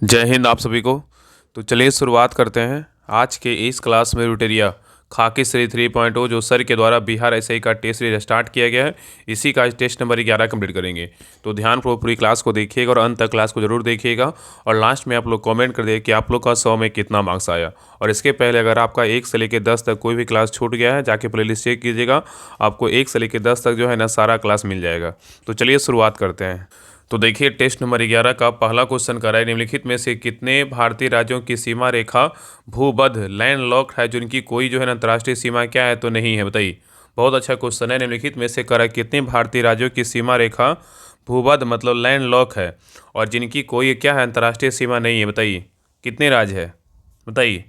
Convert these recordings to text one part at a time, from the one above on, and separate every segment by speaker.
Speaker 1: जय हिंद आप सभी को। तो चलिए शुरुआत करते हैं आज के इस क्लास में। रुटेरिया खाकी श्री 3.0 जो सर के द्वारा बिहार एसआई का टेस्ट सीरीज स्टार्ट किया गया है, इसी का आज टेस्ट नंबर 11 कंप्लीट करेंगे। तो ध्यानपूर्वक पूरी क्लास को देखिएगा और अंत तक क्लास को जरूर देखिएगा और लास्ट में आप लोग कमेंट कर दिए कि आप लोग का 100 में कितना मार्क्स आया। और इसके पहले अगर आपका 1 से लेकर 10 तक कोई भी क्लास छूट गया है, जाके प्लेलिस्ट चेक कीजिएगा, आपको 1 से लेकर 10 तक जो है ना सारा क्लास मिल जाएगा। तो चलिए शुरुआत करते हैं। तो देखिए टेस्ट नंबर 11 का पहला क्वेश्चन कर रहा है, निम्नलिखित में से कितने भारतीय राज्यों की सीमा रेखा भूबद्ध लैंड लॉक्ड है जिनकी कोई जो है ना अंतर्राष्ट्रीय सीमा क्या है तो नहीं है, बताइए। बहुत अच्छा क्वेश्चन है। निम्नलिखित में से कर रहा है कितने भारतीय राज्यों की सीमा रेखा भूबद्ध मतलब लैंड लॉक है और जिनकी कोई क्या है अंतर्राष्ट्रीय सीमा नहीं है, बताइए कितने राज्य है, बताइए।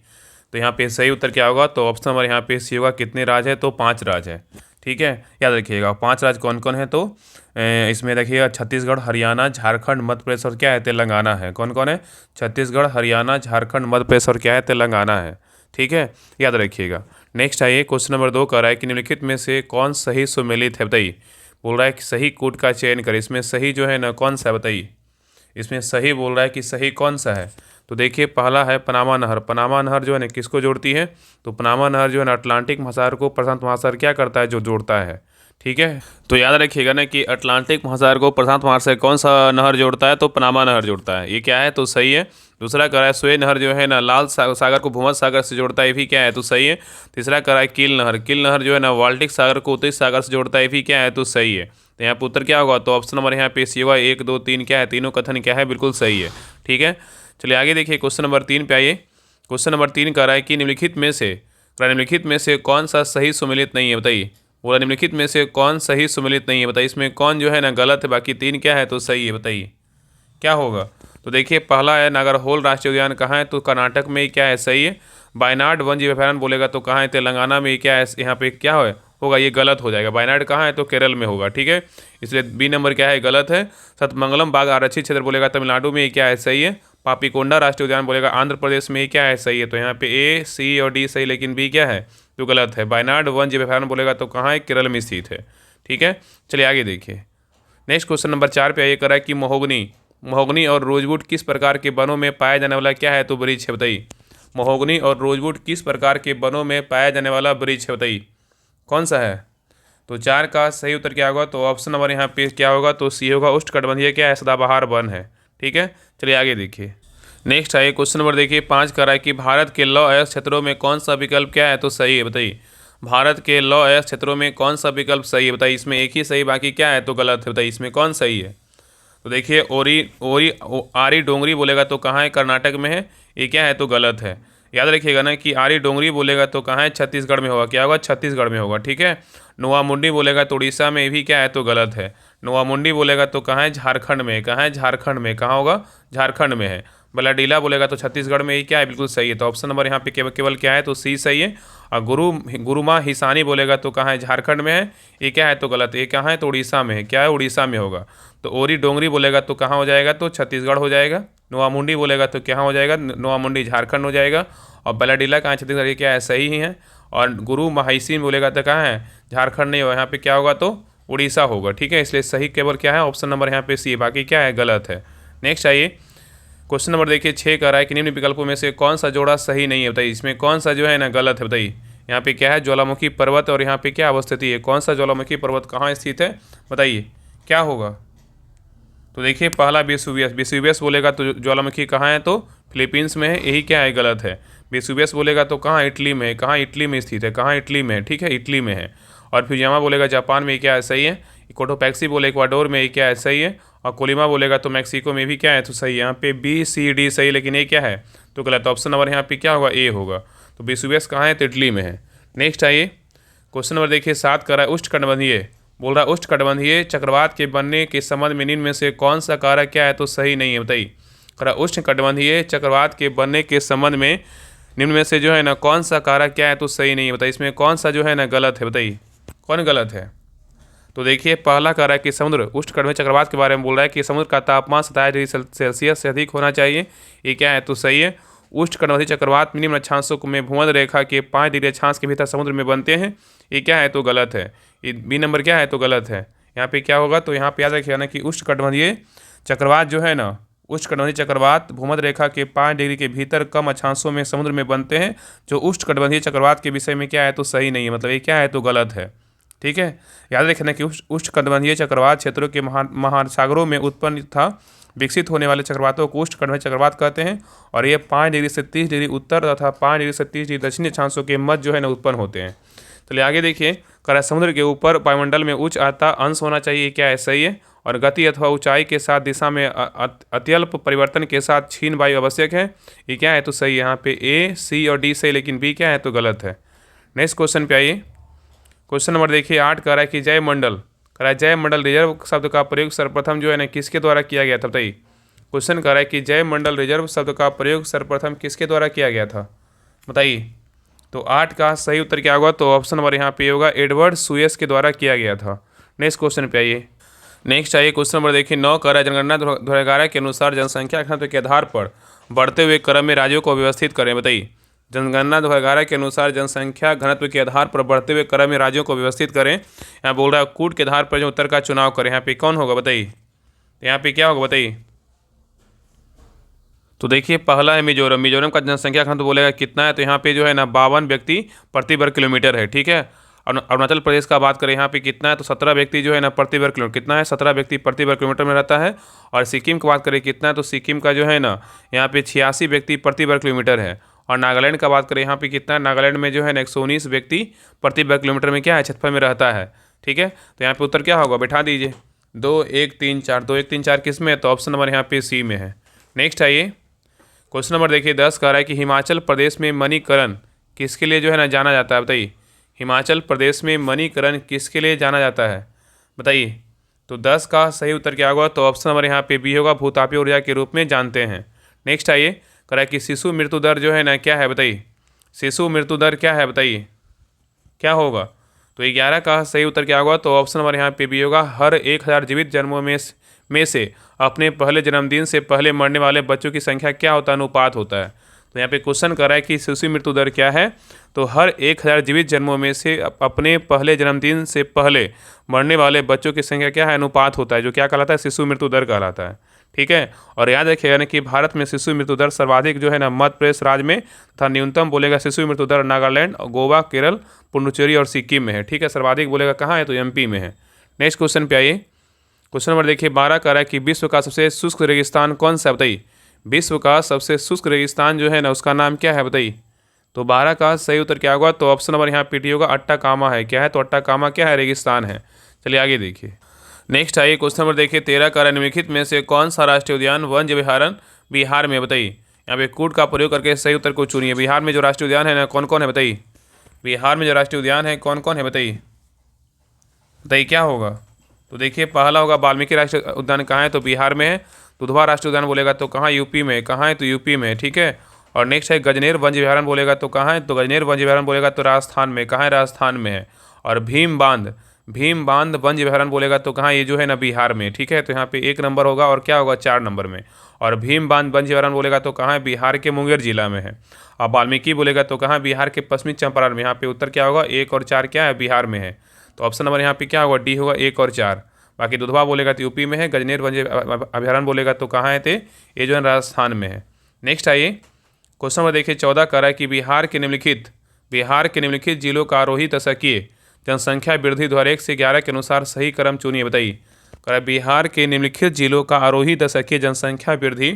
Speaker 1: तो यहाँ पे सही उत्तर क्या होगा, तो ऑप्शन नंबर यहाँ पे सी होगा। कितने राज्य है, तो 5 राज्य है। ठीक है, याद रखिएगा 5 राज्य कौन कौन है। तो इसमें देखिएगा छत्तीसगढ़, हरियाणा, झारखंड, मध्य प्रदेश और क्या है तेलंगाना है। कौन कौन है, छत्तीसगढ़, हरियाणा, झारखंड, मध्य प्रदेश और क्या है तेलंगाना है। ठीक है, याद रखिएगा। नेक्स्ट आइए क्वेश्चन नंबर 2 कर रहा है कि निम्नलिखित में से कौन सही सुमेलित है, बताइए। बोल रहा है कि सही कूट का चयन करें। इसमें सही जो है ना कौन सा है, बताइए। इसमें सही बोल रहा है कि सही कौन सा है। तो देखिए पहला है पनामा नहर। पनामा नहर जो है ना किसको जोड़ती है, तो पनामा नहर जो है ना अटलांटिक महासागर को प्रशांत महासागर क्या करता है, जो जोड़ता है। ठीक है, तो याद रखिएगा ना कि अटलांटिक महासागर को प्रशांत महासागर कौन सा नहर जोड़ता है, तो पनामा नहर जोड़ता है। ये क्या है, तो सही है। दूसरा कह रहा है सोए नहर जो है ना लाल सागर को भूमध्य सागर से जोड़ता है, ये भी क्या है, तो सही है। तीसरा कह रहा है कील नहर। कील नहर जो है ना बाल्टिक सागर को उत्तरी सागर से जोड़ता है, ये भी क्या है, तो सही है। तो यहाँ पर उत्तर क्या होगा, तो ऑप्शन नंबर यहाँ पे सी होगा। 1 2 3 क्या है, तीनों कथन क्या है, बिल्कुल सही है। ठीक है, चलिए आगे देखिए क्वेश्चन नंबर 3 पे आइए। क्वेश्चन नंबर 3 कह रहा है कि निम्नलिखित में से कौन सा सही सुमेलित नहीं है, बताइए। बोला निम्नलिखित में से कौन सही सुमेलित नहीं है, बताइए। इसमें कौन जो है ना गलत है, बाकी 3 क्या है, तो सही है, बताइए क्या होगा। तो देखिए पहला है नागरहोल राष्ट्रीय उद्यान कहाँ है, तो कर्नाटक में क्या है, सही है। वायनाड वन जीव अभयारण्य बोलेगा तो कहाँ है, तेलंगाना में क्या है, यहाँ पे क्या होगा, ये गलत हो जाएगा। वायनाड कहाँ है, तो केरल में होगा। ठीक है, इसलिए बी नंबर क्या है, गलत है। सतमंगलम बाग आरक्षित क्षेत्र बोलेगा तमिलनाडु में, ये क्या है, सही है। पापीकोंडा राष्ट्रीय उद्यान बोलेगा आंध्र प्रदेश में, ये क्या है, सही है। तो यहाँ पे ए सी और डी सही, लेकिन बी क्या है, तो गलत है। वायनाड वन जीव अभयारण्य बोलेगा तो कहाँ है, केरल में स्थित है। ठीक है, चलिए आगे देखिए। नेक्स्ट क्वेश्चन नंबर 4 पे आइए। करा कि महोगनी और रोजवुड किस प्रकार के वनों में पाया जाने वाला क्या है, तो वृक्ष है, बताइए। महोगनी और रोजवुड किस प्रकार के वनों में पाया जाने वाला वृक्ष है, बताइए कौन सा है। तो 4 का सही उत्तर क्या होगा, तो ऑप्शन नंबर यहाँ पे क्या होगा, तो सी होगा। उष्णकटिबंधीय क्या है, सदाबहार वन है। ठीक है, चलिए आगे देखिए। नेक्स्ट आइए क्वेश्चन नंबर देखिए 5 का है कि भारत के लौ अयस्क क्षेत्रों में कौन सा विकल्प क्या है, तो सही है, बताइए। भारत के लौ अयस्क क्षेत्रों में कौन सा विकल्प सही है, बताइए। इसमें एक ही सही, बाकी क्या है, तो गलत है, बताइए इसमें कौन सही है। तो देखिए आरी डोंगरी बोलेगा तो कहाँ है, कर्नाटक में है, ये क्या है, तो गलत है। याद रखिएगा ना कि आरी डोंगरी बोलेगा तो कहाँ है, छत्तीसगढ़ में होगा। क्या होगा, छत्तीसगढ़ में होगा। ठीक है, नोवामुंडी बोलेगा तो उड़ीसा में, भी क्या है, तो गलत है। नोवामुंडी बोलेगा तो कहाँ है, झारखंड में। कहाँ है, झारखंड में। कहाँ होगा, झारखंड में है। बलाडीला बोलेगा तो छत्तीसगढ़ में, ये क्या है, बिल्कुल सही है। तो ऑप्शन नंबर यहाँ पे केवल क्या है, तो सी सही है। और गुरुमा हिसानी बोलेगा तो कहाँ है, झारखंड में है, ये क्या है, तो गलत है। ये कहाँ है, तो उड़ीसा में है। क्या है, उड़ीसा में होगा। तो ओरी डोंगरी बोलेगा तो कहाँ हो जाएगा, तो छत्तीसगढ़ हो जाएगा। नोवामुंडी बोलेगा तो क्या हो जाएगा, नोवामुंडी झारखंड हो जाएगा। और बलाडीला कहाँ है, छत्तीसगढ़, ये क्या है, सही ही है। और गुरु महाइसिन बोलेगा तो कहाँ है, झारखंड नहीं होगा, यहाँ पे क्या होगा, तो उड़ीसा होगा। ठीक है, इसलिए सही केवल क्या है, ऑप्शन नंबर यहाँ पे सी है, बाकी क्या है, गलत है। नेक्स्ट आइए क्वेश्चन नंबर देखिए 6 का रहा है कि निम्न विकल्पों में से कौन सा जोड़ा सही नहीं है, बताइए। इसमें कौन सा जो है ना गलत है, बताइए। यहाँ पे क्या है, ज्वालामुखी पर्वत और यहाँ पे क्या अवस्थित है, कौन सा ज्वालामुखी पर्वत कहाँ स्थित है, बताइए क्या होगा। तो देखिए पहला वेसुवियस बोलेगा तो ज्वालामुखी कहाँ है, तो फिलीपींस में है, यही क्या है, गलत है। वेसुवियस बोलेगा तो कहाँ, इटली में है। कहाँ, इटली में स्थित है। कहाँ, इटली में है। ठीक है, इटली में है। और फिजियामा बोलेगा जापान में, क्या है, सही है। कोटोपैक्सी बोले इक्वाडोर में, क्या है, सही है। और कोलिमा बोलेगा तो मैक्सिको में, भी क्या है, तो सही है। यहाँ पे बी सी डी सही, लेकिन ये क्या है, तो गलत। ऑप्शन नंबर यहाँ पे क्या होगा, ए होगा। तो वेसुवियस कहाँ है, तो इटली में है। नेक्स्ट आइए क्वेश्चन नंबर देखिए 7 का रहा है उष्णकटिबंधीय। बोल रहा है उष्णकटिबंधीय चक्रवात के बनने के संबंध में निम्न में से कौन सा कारक क्या है, तो सही नहीं है, बताइए। कह रहा उष्णकटिबंधीय चक्रवात के बनने के संबंध में निम्न में से जो है ना कौन सा कारक क्या है, तो सही नहीं है, बताइए। इसमें कौन सा जो है ना गलत है, बताइए कौन गलत है। तो देखिए पहला कह रहा है कि समुद्र उष्णकटिबंधीय चक्रवात के बारे में बोल रहा है कि समुद्र का तापमान 27 डिग्री सेल्सियस से अधिक होना चाहिए, ये क्या है, तो सही है। उष्णकटिबंधीय चक्रवात निम्न अक्षांशों में भूमध्य रेखा के 5 डिग्री अक्षांश के भीतर समुद्र में बनते हैं, ये क्या है, तो गलत है। ये बी नंबर क्या है, तो गलत है। यहाँ पे क्या होगा, तो यहाँ पे याद रखिएगा ना कि उष्णकटिबंधीय चक्रवात जो है ना उष्णकटिबंधीय चक्रवात भूमध्य रेखा के 5 डिग्री के भीतर कम अक्षांशों में समुद्र में बनते हैं। जो उष्णकटिबंधीय चक्रवात के विषय में क्या है तो सही नहीं है, मतलब ये क्या है तो गलत है। ठीक है, याद रखना कि उष्णकटिबंधीय चक्रवात क्षेत्रों के महासागरों में उत्पन्न था। विकसित होने वाले चक्रवातों को उष्णकटिबंधीय चक्रवात कहते हैं और ये 5 डिग्री से 30 डिग्री उत्तर तथा 5 डिग्री से 30 डिग्री दक्षिणी अक्षांशों के मध्य जो है ना उत्पन्न होते हैं। चलिए आगे देखिए, करा समुद्र के ऊपर वायुमंडल में उच्च आर्द्रता अंश होना चाहिए, क्या है सही है। और गति अथवा ऊंचाई के साथ दिशा में अत्यल्प परिवर्तन के साथ क्षीण वायु आवश्यक है, ये क्या है तो सही है। यहाँ पे ए, सी और डी सही, लेकिन बी क्या है तो गलत है। नेक्स्ट क्वेश्चन पे आइए। क्वेश्चन नंबर देखिए 8 कह रहा है कि जयमंडल, कह रहा है जयमंडल रिजर्व शब्द का प्रयोग सर्वप्रथम जो है ना किसके द्वारा किया गया था बताइए। क्वेश्चन कह रहा है कि जयमंडल रिजर्व शब्द का प्रयोग सर्वप्रथम किसके द्वारा किया गया था बताइए। तो 8 का सही उत्तर क्या होगा तो ऑप्शन नंबर यहाँ पे होगा एडवर्ड सुयस के द्वारा किया गया था। नेक्स्ट क्वेश्चन पे आइए। नेक्स्ट आइए क्वेश्चन नंबर देखिए 9 कह रहा है जनगणना 2011 के अनुसार जनसंख्या घनत्व के आधार पर बढ़ते हुए क्रम में राज्यों को व्यवस्थित करें बताइए। जनगणना 2011 के अनुसार जनसंख्या घनत्व के आधार पर बढ़ते हुए क्रम में राज्यों को व्यवस्थित करें। यहाँ बोल रहा है कूट के आधार पर जो उत्तर का चुनाव करें। यहाँ पे कौन होगा बताइए, यहाँ पे क्या होगा बताइए। तो देखिए पहला है मिजोरम, मिजोरम का जनसंख्या घनत्व बोलेगा कितना है तो यहाँ पे जो है ना 52 व्यक्ति प्रति वर्ग किलोमीटर है। ठीक है, अरुणाचल प्रदेश का बात करें यहाँ पे कितना है तो 17 व्यक्ति जो है ना प्रति वर्ग किलोमीटर, कितना है 17 व्यक्ति प्रति वर्ग किलोमीटर में रहता है। और सिक्किम की बात करें कितना है तो सिक्किम का जो है ना यहाँ पे 86 व्यक्ति प्रति वर्ग किलोमीटर है। और नागालैंड का बात करें यहाँ पे कितना है, नागालैंड में जो है ना 119 व्यक्ति प्रति वर्ग किलोमीटर में क्या है क्षेत्रफल में रहता है। ठीक है, तो यहाँ पे उत्तर क्या होगा बैठा दीजिए 2 1 3 4, 2 1 3 4 किस में है तो ऑप्शन नंबर यहाँ पे सी में है। नेक्स्ट आइए क्वेश्चन नंबर देखिए 10 कह रहा है कि हिमाचल प्रदेश में मणिकरण किसके लिए जो है ना जाना जाता है बताइए। हिमाचल प्रदेश में मणिकरण किसके लिए जाना जाता है बताइए। तो 10 का सही उत्तर क्या होगा तो ऑप्शन नंबर यहाँ पे बी होगा, भूतापीय ऊर्जा के रूप में जानते हैं। नेक्स्ट आइए कह रहा है कि शिशु मृत्यु दर जो है ना क्या है बताइए। शिशु मृत्यु दर क्या है बताइए, क्या होगा तो 11 का सही उत्तर क्या होगा तो ऑप्शन नंबर यहाँ पे बी होगा, हर 1000 जीवित जन्मों में से अपने पहले जन्मदिन से पहले मरने वाले बच्चों की संख्या क्या होता है अनुपात होता है। तो यहाँ पे क्वेश्चन कर रहा है कि शिशु मृत्यु दर क्या है तो हर 1000 जीवित जन्मों में से अपने पहले जन्मदिन से पहले मरने वाले बच्चों की संख्या क्या है अनुपात होता है, जो क्या कहलाता है शिशु मृत्यु दर कहलाता है। ठीक है, और याद रखिएगा ना कि भारत में शिशु मृत्यु दर सर्वाधिक जो है ना मध्य प्रदेश राज्य में तथा न्यूनतम बोलेगा शिशु मृत्यु दर नागालैंड, गोवा, केरल, पुडुचेरी और सिक्किम में है। ठीक है, सर्वाधिक बोलेगा कहाँ है तो एमपी में है। नेक्स्ट क्वेश्चन पे आइए। क्वेश्चन नंबर देखिए 12 कह रहा है कि विश्व का सबसे शुष्क रेगिस्तान कौन सा है बताइए। विश्व का सबसे शुष्क रेगिस्तान जो है ना उसका नाम क्या है बताइए। तो 12 का सही उत्तर क्या होगा तो ऑप्शन नंबर यहाँ पीटी होगा, अट्टाकामा है। क्या है तो अट्टाकामा क्या है रेगिस्तान है। चलिए आगे देखिए। नेक्स्ट आइए क्वेश्चन नंबर देखिए 13 कह रहा है निम्नलिखित में से कौन सा राष्ट्रीय उद्यान वन्य विहारण बिहार में बताइए। यहाँ पे कूट का प्रयोग करके सही उत्तर को चुनिए। बिहार में जो राष्ट्रीय उद्यान है ना कौन कौन है बताइए। बिहार में जो राष्ट्रीय उद्यान है कौन कौन है बताइए, बताइए क्या होगा। तो देखिए पहला होगा वाल्मीकि राष्ट्रीय उद्यान कहाँ है तो बिहार में है। दुधवा राष्ट्रीय उद्यान बोलेगा तो कहाँ यूपी में, कहाँ है तो यूपी में। ठीक है, और नेक्स्ट है गजनेर वन्य विहारण बोलेगा तो कहाँ है तो गजनेर वन्य विहारण बोलेगा तो राजस्थान में, कहाँ है राजस्थान में है। और भीम बांध वन्य विहारण बोलेगा तो कहाँ ये जो है ना बिहार में। ठीक है, तो यहाँ पे 1 नंबर होगा और क्या होगा 4 नंबर में। और भीम बांध वन्य विहारण बोलेगा तो कहाँ है बिहार के मुंगेर जिला में है। और वाल्मीकि बोलेगा तो कहाँ बिहार के पश्चिमी चंपारण में। यहाँ पे उत्तर क्या होगा 1 और 4 क्या है बिहार में है। तो ऑप्शन नंबर यहाँ पे क्या होगा डी होगा 1 और 4। बाकी दुधवा बोलेगा तो यूपी में है, गजनेर वन्य अभयारण्य बोलेगा तो कहाँ है थे ये जो है राजस्थान में है। नेक्स्ट आइए क्वेश्चन नंबर देखिए 14 कह रहा है कि बिहार के निम्नलिखित जिलों का आरोही दशकीय जनसंख्या वृद्धि 2001 से 11 के अनुसार सही क्रम चुनिए बताइए। कह रहा है बिहार के निम्नलिखित जिलों का आरोही दशकीय जनसंख्या वृद्धि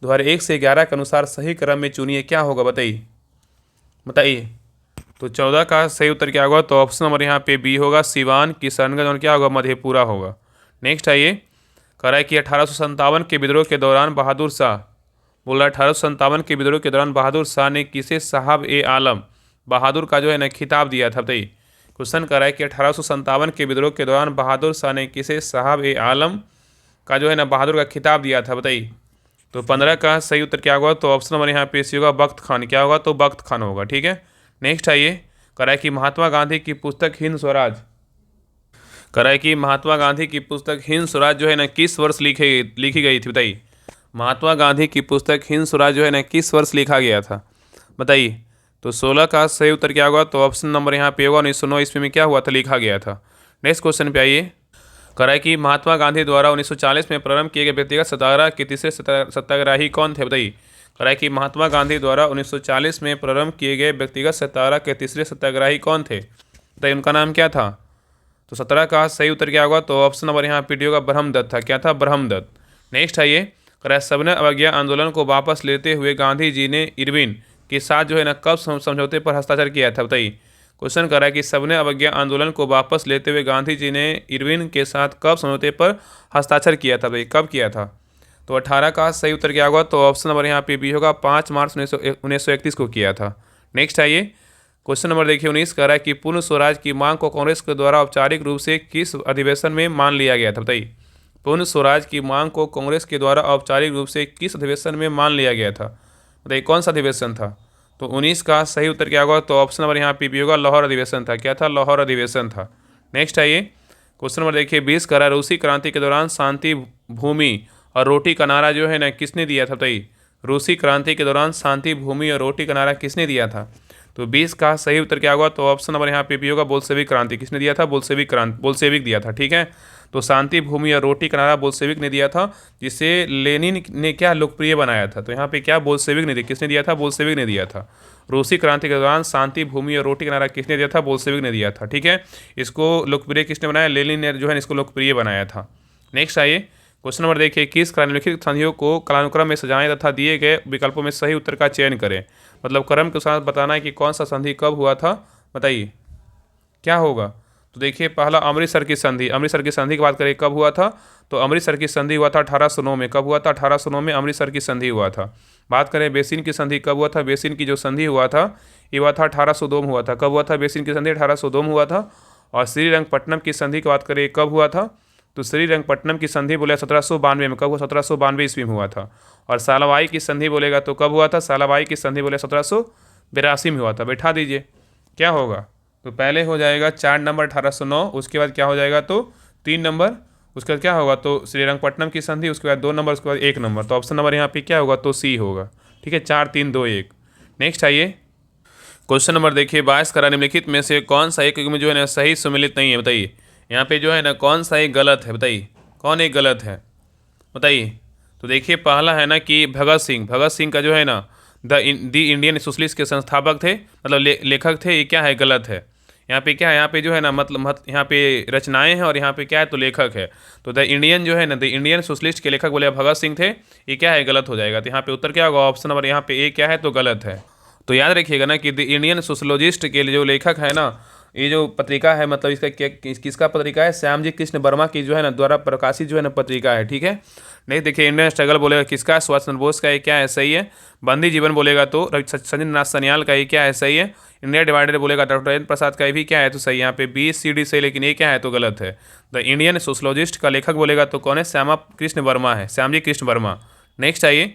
Speaker 1: 2001 से 11 के अनुसार सही क्रम में चुनिए, क्या होगा बताइए। तो 14 का सही उत्तर क्या होगा तो ऑप्शन नंबर यहाँ पे बी होगा, सिवान, किशनगंज और क्या होगा मधेपुरा होगा। नेक्स्ट आइए कह रहा है कि 1857 के विद्रोह के दौरान बहादुर शाह, बोल रहा है 1857 के विद्रोह के दौरान बहादुर शाह ने किसे साहब ए आलम बहादुर का जो है ना खिताब दिया था बताइए। क्वेश्चन कर रहा है कि 1857 के विद्रोह के दौरान बहादुर शाह ने किसे साहब ए आलम का जो है ना बहादुर का खिताब दिया था बताइए। तो 15 का सही उत्तर क्या होगा तो ऑप्शन नंबर यहाँ पे सी होगा, बख्त खान। क्या होगा तो बख्त खान होगा। ठीक है, नेक्स्ट आइए कह रहा है कि महात्मा गांधी की पुस्तक हिंद स्वराज, कह रहा है कि महात्मा गांधी की पुस्तक हिंद स्वराज जो है ना किस वर्ष लिखी गई थी बताइए। महात्मा गांधी की पुस्तक हिंद स्वराज जो है ना किस वर्ष लिखा गया था बताइए। तो 16 का सही उत्तर क्या होगा तो ऑप्शन नंबर यहाँ पे होगा 1909 ईस्वी में क्या हुआ था लिखा गया था। नेक्स्ट क्वेश्चन पे आइए। करा है कि महात्मा गांधी द्वारा 1940 में प्रारंभ किए गए व्यक्तिगत सत्याग्रह के तीसरे सत्याग्रही कौन थे, बताइए। करा है कि महात्मा गांधी द्वारा 1940 में प्रारंभ किए गए व्यक्तिगत सत्याग्रह के तीसरे सत्याग्रही कौन थे, बताइए, उनका नाम क्या था। तो 17 का सही उत्तर क्या होगा, तो ऑप्शन नंबर यहाँ पीडीओ का ब्रह्मदत्त था। क्या था, ब्रह्मदत्त। नेक्स्ट आइए, करा है सविनय अवज्ञा आंदोलन को वापस लेते हुए गांधी जी ने इरविन के साथ जो है ना कब समझौते पर हस्ताक्षर किया था, बताइए। क्वेश्चन कर रहा है कि सविनय अवज्ञा आंदोलन को वापस लेते हुए गांधी जी ने इरविन के साथ कब समझौते पर हस्ताक्षर किया था, भाई कब किया था। तो 18 का सही उत्तर क्या होगा, तो ऑप्शन नंबर यहाँ पे बी होगा, 5 मार्च 1931 को किया था। नेक्स्ट आइए, क्वेश्चन नंबर देखिए 19 कह रहा है कि पूर्ण स्वराज की मांग को कांग्रेस के द्वारा औपचारिक रूप से किस अधिवेशन में मान लिया गया था, बताइए। पूर्ण स्वराज की मांग को कांग्रेस के द्वारा औपचारिक रूप से किस अधिवेशन में मान लिया गया था, बताइए, कौन सा अधिवेशन था। तो 19 का सही उत्तर क्या होगा, तो ऑप्शन नंबर यहाँ पे भी होगा, लाहौर अधिवेशन था। क्या था, लाहौर अधिवेशन था। नेक्स्ट आइए, क्वेश्चन नंबर देखिए 20 कह रहा है रूसी क्रांति के दौरान शांति भूमि और रोटी का नारा जो है ना किसने दिया था, बताइए। रूसी क्रांति के दौरान शांति भूमि और रोटी का नारा किसने दिया था। तो 20 का सही उत्तर क्या होगा, तो ऑप्शन नंबर यहाँ पे भी होगा, बोल्शेविक क्रांति। किसने दिया था, बोल्शेविक दिया था, ठीक है। तो शांति भूमि और रोटी का नारा बोल्शेविक ने दिया था, जिसे लेनिन ने क्या लोकप्रिय बनाया था। तो यहाँ पे क्या बोल्शेविक ने दिया, किसने दिया था, बोल्शेविक ने दिया था। रूसी क्रांति के दौरान शांति भूमि और रोटी का नारा किसने दिया था, बोल्शेविक ने दिया था, ठीक है। इसको लोकप्रिय किसने बनाया, लेनिन ने जो है इसको लोकप्रिय बनाया था। नेक्स्ट आइए, क्वेश्चन नंबर देखिए 21 निम्नलिखित संधियों को कालानुक्रम में सजाएं तथा दिए गए विकल्पों में सही उत्तर का चयन करें। मतलब क्रम के साथ बताना है कि कौन सा संधि कब हुआ था, बताइए क्या होगा। तो देखिए पहला अमृतसर की संधि, अमृतसर की संधि की बात करें कब हुआ था, तो अमृतसर की संधि हुआ था 1809 में। कब हुआ था, 1809 में अमृतसर की संधि हुआ था। बात करें बेसिन की संधि कब हुआ था, बेसिन की जो संधि हुआ था ये हुआ था 1802 में हुआ था। कब हुआ था, बेसिन की संधि 1802 में हुआ था। और श्रीरंगपट्टनम की संधि की बात करें कब हुआ था, तो श्रीरंगपट्टनम की संधि बोले 1792 में। कब हुआ, 1792 ईस्वी में हुआ था। और सालाबाई की संधि बोलेगा तो कब हुआ था, सालाबाई की संधि बोले 1782 में हुआ था। बैठा दीजिए क्या होगा, तो पहले हो जाएगा 4 नंबर 1809, उसके बाद क्या हो जाएगा तो 3 नंबर, उसके बाद क्या होगा तो श्रीरंगपट्टनम की संधि, उसके बाद 2 नंबर, उसके बाद 1 नंबर। तो ऑप्शन नंबर यहाँ पे क्या होगा, तो सी होगा, ठीक है। 4 3 2 1। नेक्स्ट आइए, क्वेश्चन नंबर देखिए 22 करा निम्नलिखित में से कौन सा एक में जो है ना सही सम्मिलित नहीं है, बताइए। यहाँ पे जो है ना कौन सा एक गलत है, बताइए कौन एक गलत है, बताइए। तो देखिए पहला है ना कि भगत सिंह का जो है ना द इंडियन सोशलिस्ट के संस्थापक थे, मतलब लेखक थे, ये क्या है, गलत है। यहाँ पे क्या है, यहाँ पे जो है ना मतलब यहाँ पे रचनाएं हैं और यहाँ पे क्या है तो लेखक है। तो द इंडियन जो है ना द इंडियन सोशलिस्ट के लेखक बोले भगत सिंह थे, ये क्या है, गलत हो जाएगा। तो यहाँ पे उत्तर क्या होगा, ऑप्शन नंबर यहाँ पे ए क्या है तो गलत है। तो याद रखिएगा ना कि द इंडियन सोशलोजिस्ट के जो लेखक है ना, ये जो पत्रिका है मतलब इसका किसका पत्रिका है, श्यामजी कृष्ण वर्मा की जो है ना द्वारा प्रकाशित जो है ना पत्रिका है, ठीक है। नहीं देखिए इंडियन स्ट्रगल बोलेगा किसका, सुभाष चंद्र बोस का, ये क्या है, सही है। बंदी जीवन बोलेगा तो सचिंद्र नाथ सन्याल का, ये क्या है, सही है। इंडिया डिवाइडेड बोलेगा डॉक्टर राजेंद्र प्रसाद का, ये भी क्या है तो सही। यहाँ पे बी सी डी सही, लेकिन ये क्या है तो गलत है। द इंडियन सोशलोजिस्ट का लेखक बोलेगा तो कौन है, श्यामा कृष्ण वर्मा है, श्यामजी कृष्ण वर्मा। नेक्स्ट आइए,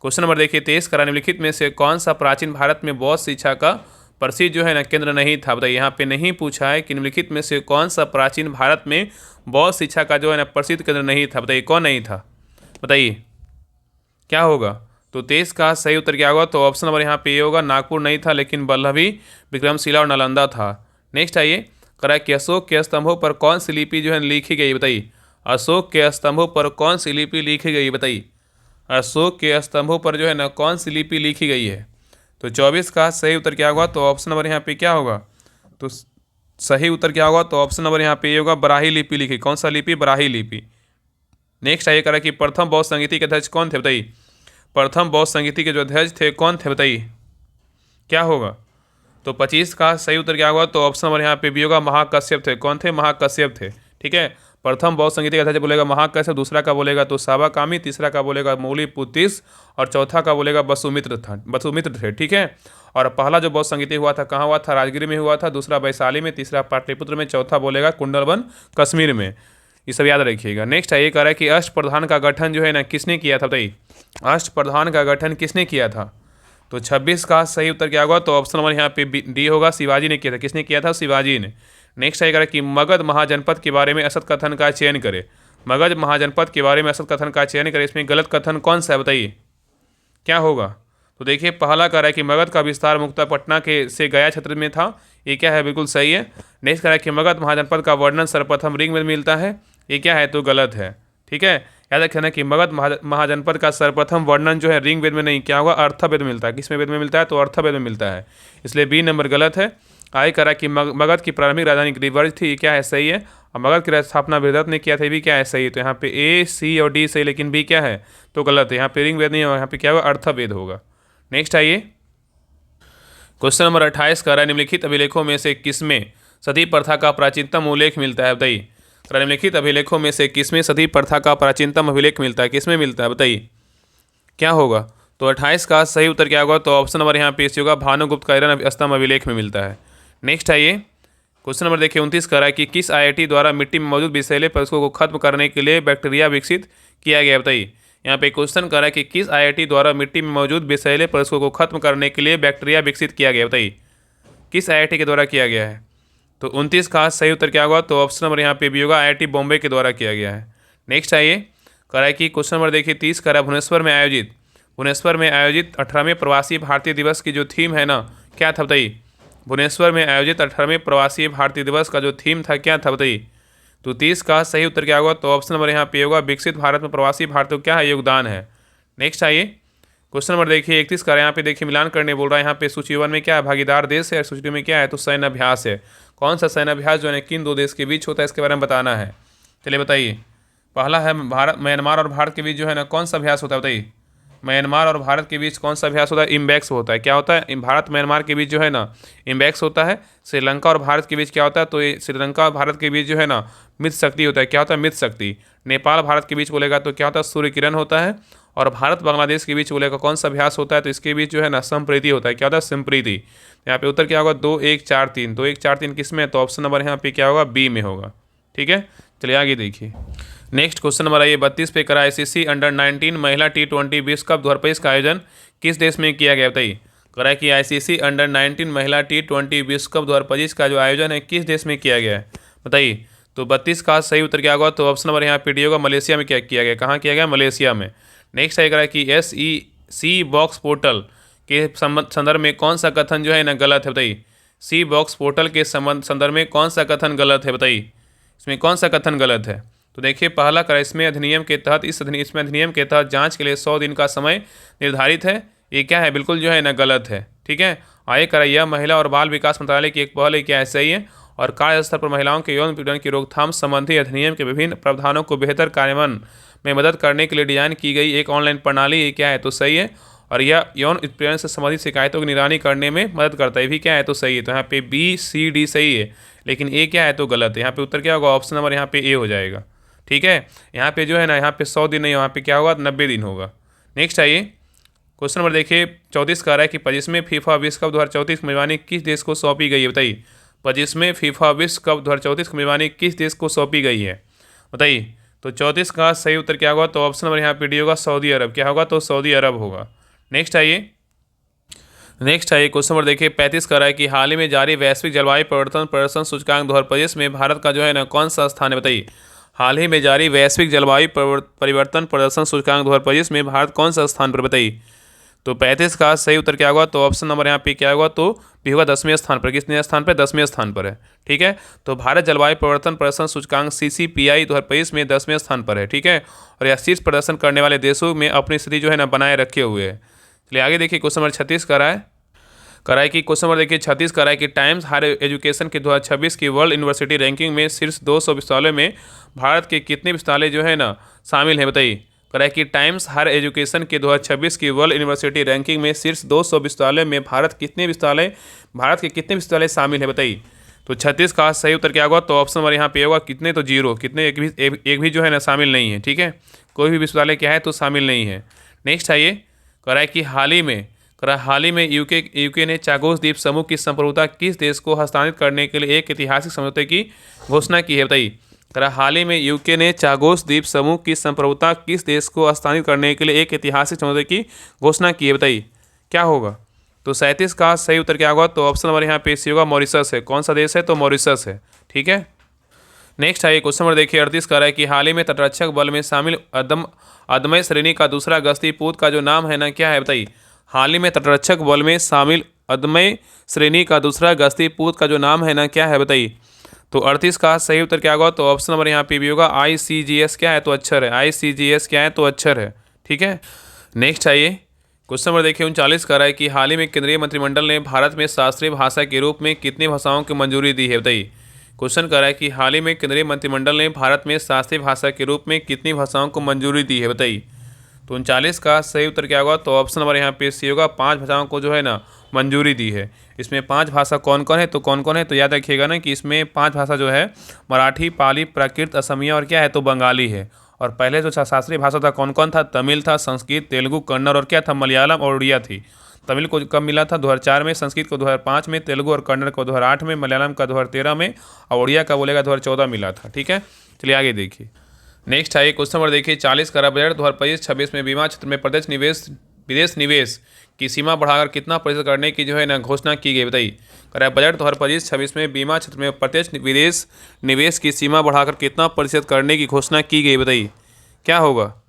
Speaker 1: क्वेश्चन नंबर देखिए 23 करा निम्नलिखित में से कौन सा प्राचीन भारत में बौद्ध शिक्षा का प्रसिद्ध जो है ना केंद्र नहीं था, बताइए। यहाँ पे नहीं पूछा है कि निम्नलिखित में से कौन सा प्राचीन भारत में बौद्ध शिक्षा का जो है ना प्रसिद्ध केंद्र नहीं था, बताइए कौन नहीं था, बताइए क्या होगा। तो 23 का सही उत्तर क्या होगा, तो ऑप्शन नंबर यहाँ पे ये होगा, नागपुर नहीं था लेकिन वल्लभी, विक्रमशिला और नालंदा था। नेक्स्ट आइए, करा कि अशोक के स्तंभों पर कौन सी लिपि जो है लिखी गई, बताइए। अशोक के स्तंभों पर कौन सी लिपि लिखी गई, बताइए। अशोक के स्तंभों पर जो है ना कौन सी लिपि लिखी गई है। तो 24 का सही उत्तर क्या होगा, तो ऑप्शन नंबर यहाँ पे क्या होगा, तो सही उत्तर क्या होगा, तो ऑप्शन नंबर यहाँ पे ये होगा, बराही लिपि लिखी। कौन सा लिपि, बराही लिपि। नेक्स्ट आइए करा कि प्रथम बौद्ध संगीति के अध्यक्ष कौन थे, बताइए। प्रथम बौद्ध संगीति के जो अध्यक्ष थे कौन थे, बताइए क्या होगा। तो 25 का सही उत्तर क्या होगा, तो ऑप्शन नंबर यहाँ पे भी होगा, महाकश्यप थे। कौन थे, महाकश्यप थे, ठीक है। प्रथम बौद्ध संगीति का अध्यक्ष बोलेगा महाकश्यप, दूसरा का बोलेगा तो सावाकामी, तीसरा का बोलेगा मौलिपुत्तिस और चौथा का बोलेगा वसुमित्र थे, ठीक है। और पहला जो बौद्ध संगीति हुआ था कहाँ हुआ था, राजगिरी में हुआ था, दूसरा वैशाली में, तीसरा पाटलिपुत्र में, चौथा बोलेगा कुंडलवन कश्मीर में। ये सब याद रखिएगा। नेक्स्ट ये कह रहा है कि अष्टप्रधान का गठन जो है ना किसने किया था, बताइए। अष्टप्रधान का गठन किसने किया था। तो 26 का सही उत्तर क्या होगा, तो ऑप्शन नंबर यहाँ पे डी होगा, शिवाजी ने किया था। किसने किया था, शिवाजी ने। नेक्स्ट ये कह रहा है कि मगध महाजनपद के बारे में असत कथन का चयन करें। मगध महाजनपद के बारे में असत कथन का चयन करें, इसमें गलत कथन कौन सा है, बताइए क्या होगा। तो देखिए पहला कह रहा है कि मगध का विस्तार मुख्यतः पटना के से गया क्षेत्र में था, ये क्या है, बिल्कुल सही है। नेक्स्ट कह रहा है कि मगध महाजनपद का वर्णन सर्वप्रथम ऋग्वेद में मिलता है, ये क्या है तो गलत है। ठीक है, याद रखना कि मगध महाजनपद का सर्वप्रथम वर्णन जो है ऋग्वेद में नहीं, क्या होगा, अर्थवेद में मिलता है। किस में वेद में मिलता है तो अर्थवेद में मिलता है, इसलिए बी नंबर गलत है। आगे करा कि मगध की प्रारंभिक राजधानी ग्रीवर्ज थी, ये क्या है सही है। और मगध की स्थापना बृहदत्त ने किया था, भी क्या है सही है। तो यहाँ पे ए सी और डी सही, लेकिन बी क्या है तो गलत है। यहाँ पे ऋग्वेद नहीं है, यहाँ पे क्या होगा अर्थवेद होगा। नेक्स्ट आइए, क्वेश्चन नंबर 28 कह रहा है निम्नलिखित अभिलेखों में से किसमें सती प्रथा का प्राचीनतम उल्लेख मिलता है, बताइए। निम्नलिखित अभिलेखों में से किसमें सती प्रथा का प्राचीनतम अभिलेख मिलता है, किसमें मिलता है बताइए क्या होगा। तो 28 का सही उत्तर क्या होगा, तो ऑप्शन नंबर यहाँ पे होगा भानुगुप्त का ईरान स्तंभ अभिलेख में मिलता है। नेक्स्ट आइए, क्वेश्चन नंबर देखिए 29 कह रहा है कि किस IIT द्वारा मिट्टी में मौजूद विषैले प्रदूषकों को खत्म करने के लिए बैक्टीरिया विकसित किया गया, बताइए। यहाँ पे क्वेश्चन कर रहा है कि किस IIT द्वारा मिट्टी में मौजूद विषैले प्रदूषकों को खत्म करने के लिए बैक्टीरिया विकसित किया गया, बताइए किस IIT के द्वारा किया गया है। तो 29 का सही उत्तर क्या होगा, तो ऑप्शन नंबर यहाँ पे भी होगा IIT बॉम्बे के द्वारा किया गया है। नेक्स्ट आइए, कह रहा है कि क्वेश्चन नंबर देखिए 30 कह रहा है भुवनेश्वर में आयोजित 18वें प्रवासी भारतीय दिवस की जो थीम है ना क्या था, बताइए। भुवनेश्वर में आयोजित 18वें प्रवासी भारतीय दिवस का जो थीम था क्या था, बताइए। तो 30 का सही उत्तर क्या होगा, तो ऑप्शन नंबर यहाँ पे होगा विकसित भारत में प्रवासी भारतीयों क्या है योगदान है। नेक्स्ट आइए, क्वेश्चन नंबर देखिए 31 का यहाँ पे देखिए मिलान करने बोल रहा है। यहाँ पे सूची 1 में क्या है भागीदार देश है, सूची 2 में क्या है तो सैन्य अभ्यास है। कौन सा सैन्य अभ्यास जो है किन दो देश के बीच होता है इसके बारे में बताना है। चलिए बताइए, पहला है म्यांमार और भारत के बीच जो है ना कौन सा अभ्यास होता है, बताइए। म्यांमार और भारत के बीच कौन सा अभ्यास होता है, इम्बैक्स होता है। क्या होता है, भारत म्यांमार के बीच जो है ना इम्बैक्स होता है। श्रीलंका और भारत के बीच क्या होता है, तो ये श्रीलंका और भारत के बीच जो है ना मित्र शक्ति होता है। क्या होता है मित्र शक्ति। नेपाल भारत के बीच बोलेगा तो क्या होता है सूर्य किरण होता है। और भारत बांग्लादेश के बीच बोलेगा कौन सा अभ्यास होता है, तो इसके बीच जो है ना संप्रीति होता है। क्या होता है संप्रीति। यहाँ पे उत्तर क्या होगा 2 1 4 3। 2 1 4 3 किस में, तो ऑप्शन नंबर यहाँ पे क्या होगा बी में होगा। ठीक है, चलिए आगे देखिए। नेक्स्ट क्वेश्चन नंबर आइए 32 पे करा ICC अंडर-19 महिला T20 विश्व कप 2025 का आयोजन किस देश में किया गया, बताइए। करा कि ICC अंडर-19 महिला T20 विश्व कप 2025 का जो आयोजन है किस देश में किया गया है, बताइए। तो 32 का सही उत्तर क्या होगा, तो ऑप्शन नंबर यहाँ पे डी होगा मलेशिया में क्या किया गया। कहाँ किया गया, मलेशिया में। नेक्स्ट आएगा कि SEC बॉक्स पोर्टल के संदर्भ में कौन सा कथन जो है ना गलत है, बताइए। सी बॉक्स पोर्टल के संदर्भ में कौन सा कथन गलत है, बताइए। इसमें कौन सा कथन गलत है, तो देखिए पहला करा इसमें अधिनियम के तहत इसमें अधिनियम के तहत जांच के लिए 100 दिन का समय निर्धारित है। ये क्या है बिल्कुल जो है ना गलत है। ठीक है, आगे करा यह महिला और बाल विकास मंत्रालय की एक पहल है, क्या है सही है। और कार्यस्थल पर महिलाओं के यौन उत्पीड़न की रोकथाम संबंधी अधिनियम के विभिन्न प्रावधानों को बेहतर कार्यान्वयन में मदद करने के लिए डिजाइन की गई एक ऑनलाइन प्रणाली, ये क्या है तो सही है। और यह यौन उत्पीड़न से संबंधित शिकायतों की निगरानी करने में मदद करता है, भी क्या है तो सही है। तो यहाँ पे BCD सही है, लेकिन ए क्या है तो गलत है। यहाँ पे उत्तर क्या होगा, ऑप्शन नंबर यहाँ पे ए हो जाएगा। ठीक है, यहाँ पे जो है ना यहाँ पे 100 दिन नहीं, यहाँ पे क्या होगा 90 दिन होगा। नेक्स्ट आइए, क्वेश्चन नंबर देखिए 34 कह रहा है कि 25वें फीफा विश्व कप 2034 की मेजबानी किस देश को सौंपी गई है, बताइए। 25वें फीफा विश्व कप 2034 की मेजबानी किस देश को सौंपी गई है, बताइए। तो 34 का सही उत्तर क्या होगा, तो ऑप्शन नंबर यहाँ पे डी होगा सऊदी अरब। क्या होगा तो सऊदी अरब होगा। नेक्स्ट आइए, क्वेश्चन नंबर देखिए 35 कर रहा है कि हाल ही में जारी वैश्विक जलवायु परिवर्तन प्रदर्शन सूचकांक 2025 में भारत का जो है ना कौन सा स्थान है, बताइए। हाल ही में जारी वैश्विक जलवायु परिवर्तन प्रदर्शन सूचकांक 2025 में भारत कौन सा स्थान पर, बताइए। तो 35 का सही उत्तर क्या होगा, तो ऑप्शन नंबर यहाँ पे क्या होगा तो भी होगा 10वें स्थान पर। किसने स्थान पर, 10वें स्थान पर है। ठीक है, तो भारत जलवायु परिवर्तन प्रदर्शन सूचकांक CCPI 2025 में 10वें स्थान पर है। ठीक है, और यह शीर्ष प्रदर्शन करने वाले देशों में अपनी स्थिति जो है ना बनाए रखे हुए है। चलिए आगे देखिए, क्वेश्चन नंबर 36 का रहा है कि क्वेश्चन नंबर देखिए 36 का रहा है कि टाइम्स हायर एजुकेशन के 2026 की वर्ल्ड यूनिवर्सिटी रैंकिंग में शीर्ष 200 विश्वविद्यालयों में भारत के कितने विश्वविद्यालय जो है ना शामिल है, बताइए। कह रहा है कि टाइम्स हायर एजुकेशन के 2026 की वर्ल्ड यूनिवर्सिटी रैंकिंग में शीर्ष 200 विश्वविद्यालयों में भारत के कितने विश्वविद्यालय शामिल है, बताइए। तो 36 का सही उत्तर क्या होगा, तो ऑप्शन नंबर यहाँ पे होगा कितने तो 0, कितने एक भी जो है ना शामिल नहीं है। ठीक है, कोई भी विश्वविद्यालय क्या है तो शामिल नहीं है। नेक्स्ट आइए, कह रहा है कि हाल ही में यूके ने चागोस द्वीप समूह की संप्रभुता किस देश को हस्तांतरित करने के लिए एक ऐतिहासिक समझौते की घोषणा की है, बताइए। कह रहा हाल ही में यूके ने चागोस द्वीप समूह की संप्रभुता किस देश को हस्तांतरित करने के लिए एक ऐतिहासिक समझौते की घोषणा की है, बताइए। क्या होगा, तो 37 का सही उत्तर क्या होगा, तो ऑप्शन नंबर यहाँ पे सी होगा मॉरिशस है। कौन सा देश है, तो मॉरिशस है। ठीक है, नेक्स्ट आइए, क्वेश्चन नंबर देखिए 38 का रहा है कि हाल ही में तटरक्षक बल में शामिल अदम्य श्रेणी का दूसरा गश्ती पूत का जो नाम है ना क्या है, बताइए। हाल ही में तटरक्षक बल में शामिल अदम्य श्रेणी का दूसरा गश्ती पूत का जो नाम है ना क्या है, बताइए। तो 38 का सही उत्तर क्या होगा? तो ऑप्शन नंबर यहाँ पे भी होगा ICGS। क्या है? तो अक्षर है। ICGS क्या है? तो अक्षर है। ठीक है, नेक्स्ट आइए क्वेश्चन नंबर देखिए 39 का रहा है कि हाल ही में केंद्रीय मंत्रिमंडल ने भारत में शास्त्रीय भाषा के रूप में कितनी भाषाओं की मंजूरी दी है? बताइए। क्वेश्चन कर रहा है कि हाल ही में केंद्रीय मंत्रिमंडल ने भारत में शास्त्रीय भाषा के रूप में कितनी भाषाओं को मंजूरी दी है? बताइए। तो 39 का सही उत्तर क्या होगा? तो ऑप्शन नंबर यहाँ पे सी होगा। 5 भाषाओं को जो है ना मंजूरी दी है। इसमें 5 भाषा कौन कौन है? तो कौन कौन है? तो याद रखिएगा ना कि इसमें 5 भाषा जो है मराठी, पाली, प्राकृत, असमिया और क्या है? तो बंगाली है। और पहले जो शास्त्रीय भाषा था कौन कौन था? तमिल था, संस्कृत, तेलुगु, कन्नड़ और क्या था? मलयालम और उड़िया थी। तमिल को कब मिला था? 2004 में, संस्कृत को 2005 में, तेलुगु और कन्नड़ को 2008 में, मलयालम का 2013 में और उड़िया का बोलेगा 2014 मिला था। ठीक है, चलिए आगे देखिए। नेक्स्ट आइए क्वेश्चन नंबर देखिए 40 का बजट 2025-26 में बीमा क्षेत्र में प्रत्यक्ष निवेश विदेश निवेश की सीमा बढ़ाकर कितना प्रतिशत करने की जो है ना घोषणा की गई? बताइए। करा बजट 2025-26 में बीमा क्षेत्र में प्रत्यक्ष विदेश निवेश की सीमा बढ़ाकर कितना प्रतिशत करने की घोषणा की गई? बताइए क्या होगा?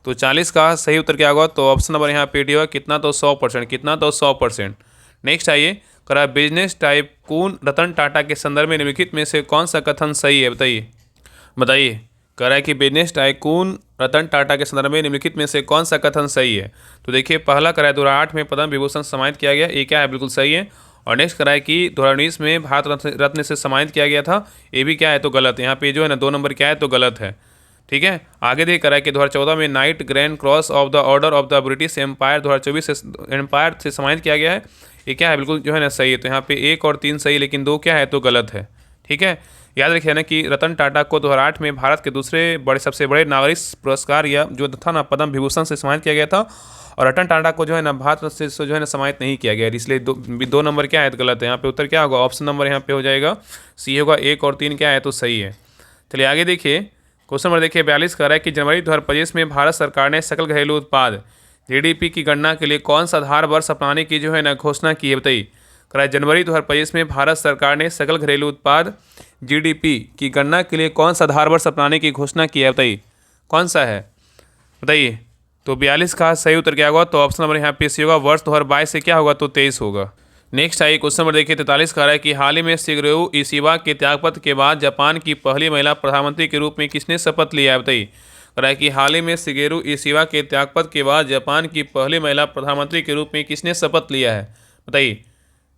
Speaker 1: तो 40 का सही उत्तर क्या होगा? तो ऑप्शन नंबर यहाँ पे डी होगा। कितना? तो 100%। कितना? तो 100%। नेक्स्ट आइए करा बिजनेस टाइकून रतन टाटा के संदर्भ में निम्नलिखित में से कौन सा कथन सही है? बताइए बताइए। कह रहा है कि बिजनेस टाइकून रतन टाटा के संदर्भ में निम्नलिखित में से कौन सा कथन सही है? तो देखिए पहला करा है 2008 में पद्म विभूषण से सम्मानित किया गया, ये क्या है? बिल्कुल सही है। और नेक्स्ट करा है कि 2019 में भारत रत्न से सम्मानित किया गया था, ये भी क्या है? तो गलत है। यहाँ पे जो है ना 2 नंबर क्या है? तो गलत है। ठीक है, आगे देखिए करा है कि 2014 में knight grand cross of the order of the British empire 2024 से एम्पायर से सम्मानित किया गया है, ये क्या है? बिल्कुल जो है ना सही है। तो यहाँ पे 1 और 3 सही, लेकिन 2 क्या है? तो गलत है। ठीक है, याद रखिए ना कि रतन टाटा को 2008 में भारत के दूसरे बड़े सबसे बड़े नागरिक पुरस्कार या जो था ना पद्म विभूषण से सम्मानित किया गया था, और रतन टाटा को जो है ना भारत से जो है ना सम्मानित नहीं किया गया, इसलिए 2 नंबर क्या है? तो गलत है। यहाँ पे उत्तर क्या होगा? ऑप्शन नंबर यहाँ पे हो जाएगा सी होगा। 1 और 3 क्या है? तो सही है। चलिए आगे देखिए क्वेश्चन नंबर देखिए 42 का रहा है कि जनवरी 2025 में भारत सरकार ने सकल घरेलू उत्पाद GDP की गणना के लिए कौन सा आधार वर्ष अपनाने की जो है ना घोषणा की है? बताइए। कराए जनवरी 2025 में भारत सरकार ने सकल घरेलू उत्पाद GDP की गणना के लिए कौन सा आधार वर्ष अपनाने की घोषणा की है? बताइए कौन सा है? बताइए। तो 42 का सही उत्तर क्या होगा? तो ऑप्शन नंबर यहाँ पे सी होगा। वर्ष 2022 से क्या होगा? तो 23 होगा। नेक्स्ट आइए क्वेश्चन नंबर देखिए 43 का रहा है कि हाल ही में शिगेरू इशिबा के त्यागपत्र के बाद जापान की पहली महिला प्रधानमंत्री के रूप में किसने शपथ लिया है? बताइए। कह रहा है कि हाल ही में शिगेरू इशिबा के त्यागपत्र के बाद जापान की पहली महिला प्रधानमंत्री के रूप में किसने शपथ लिया है? बताइए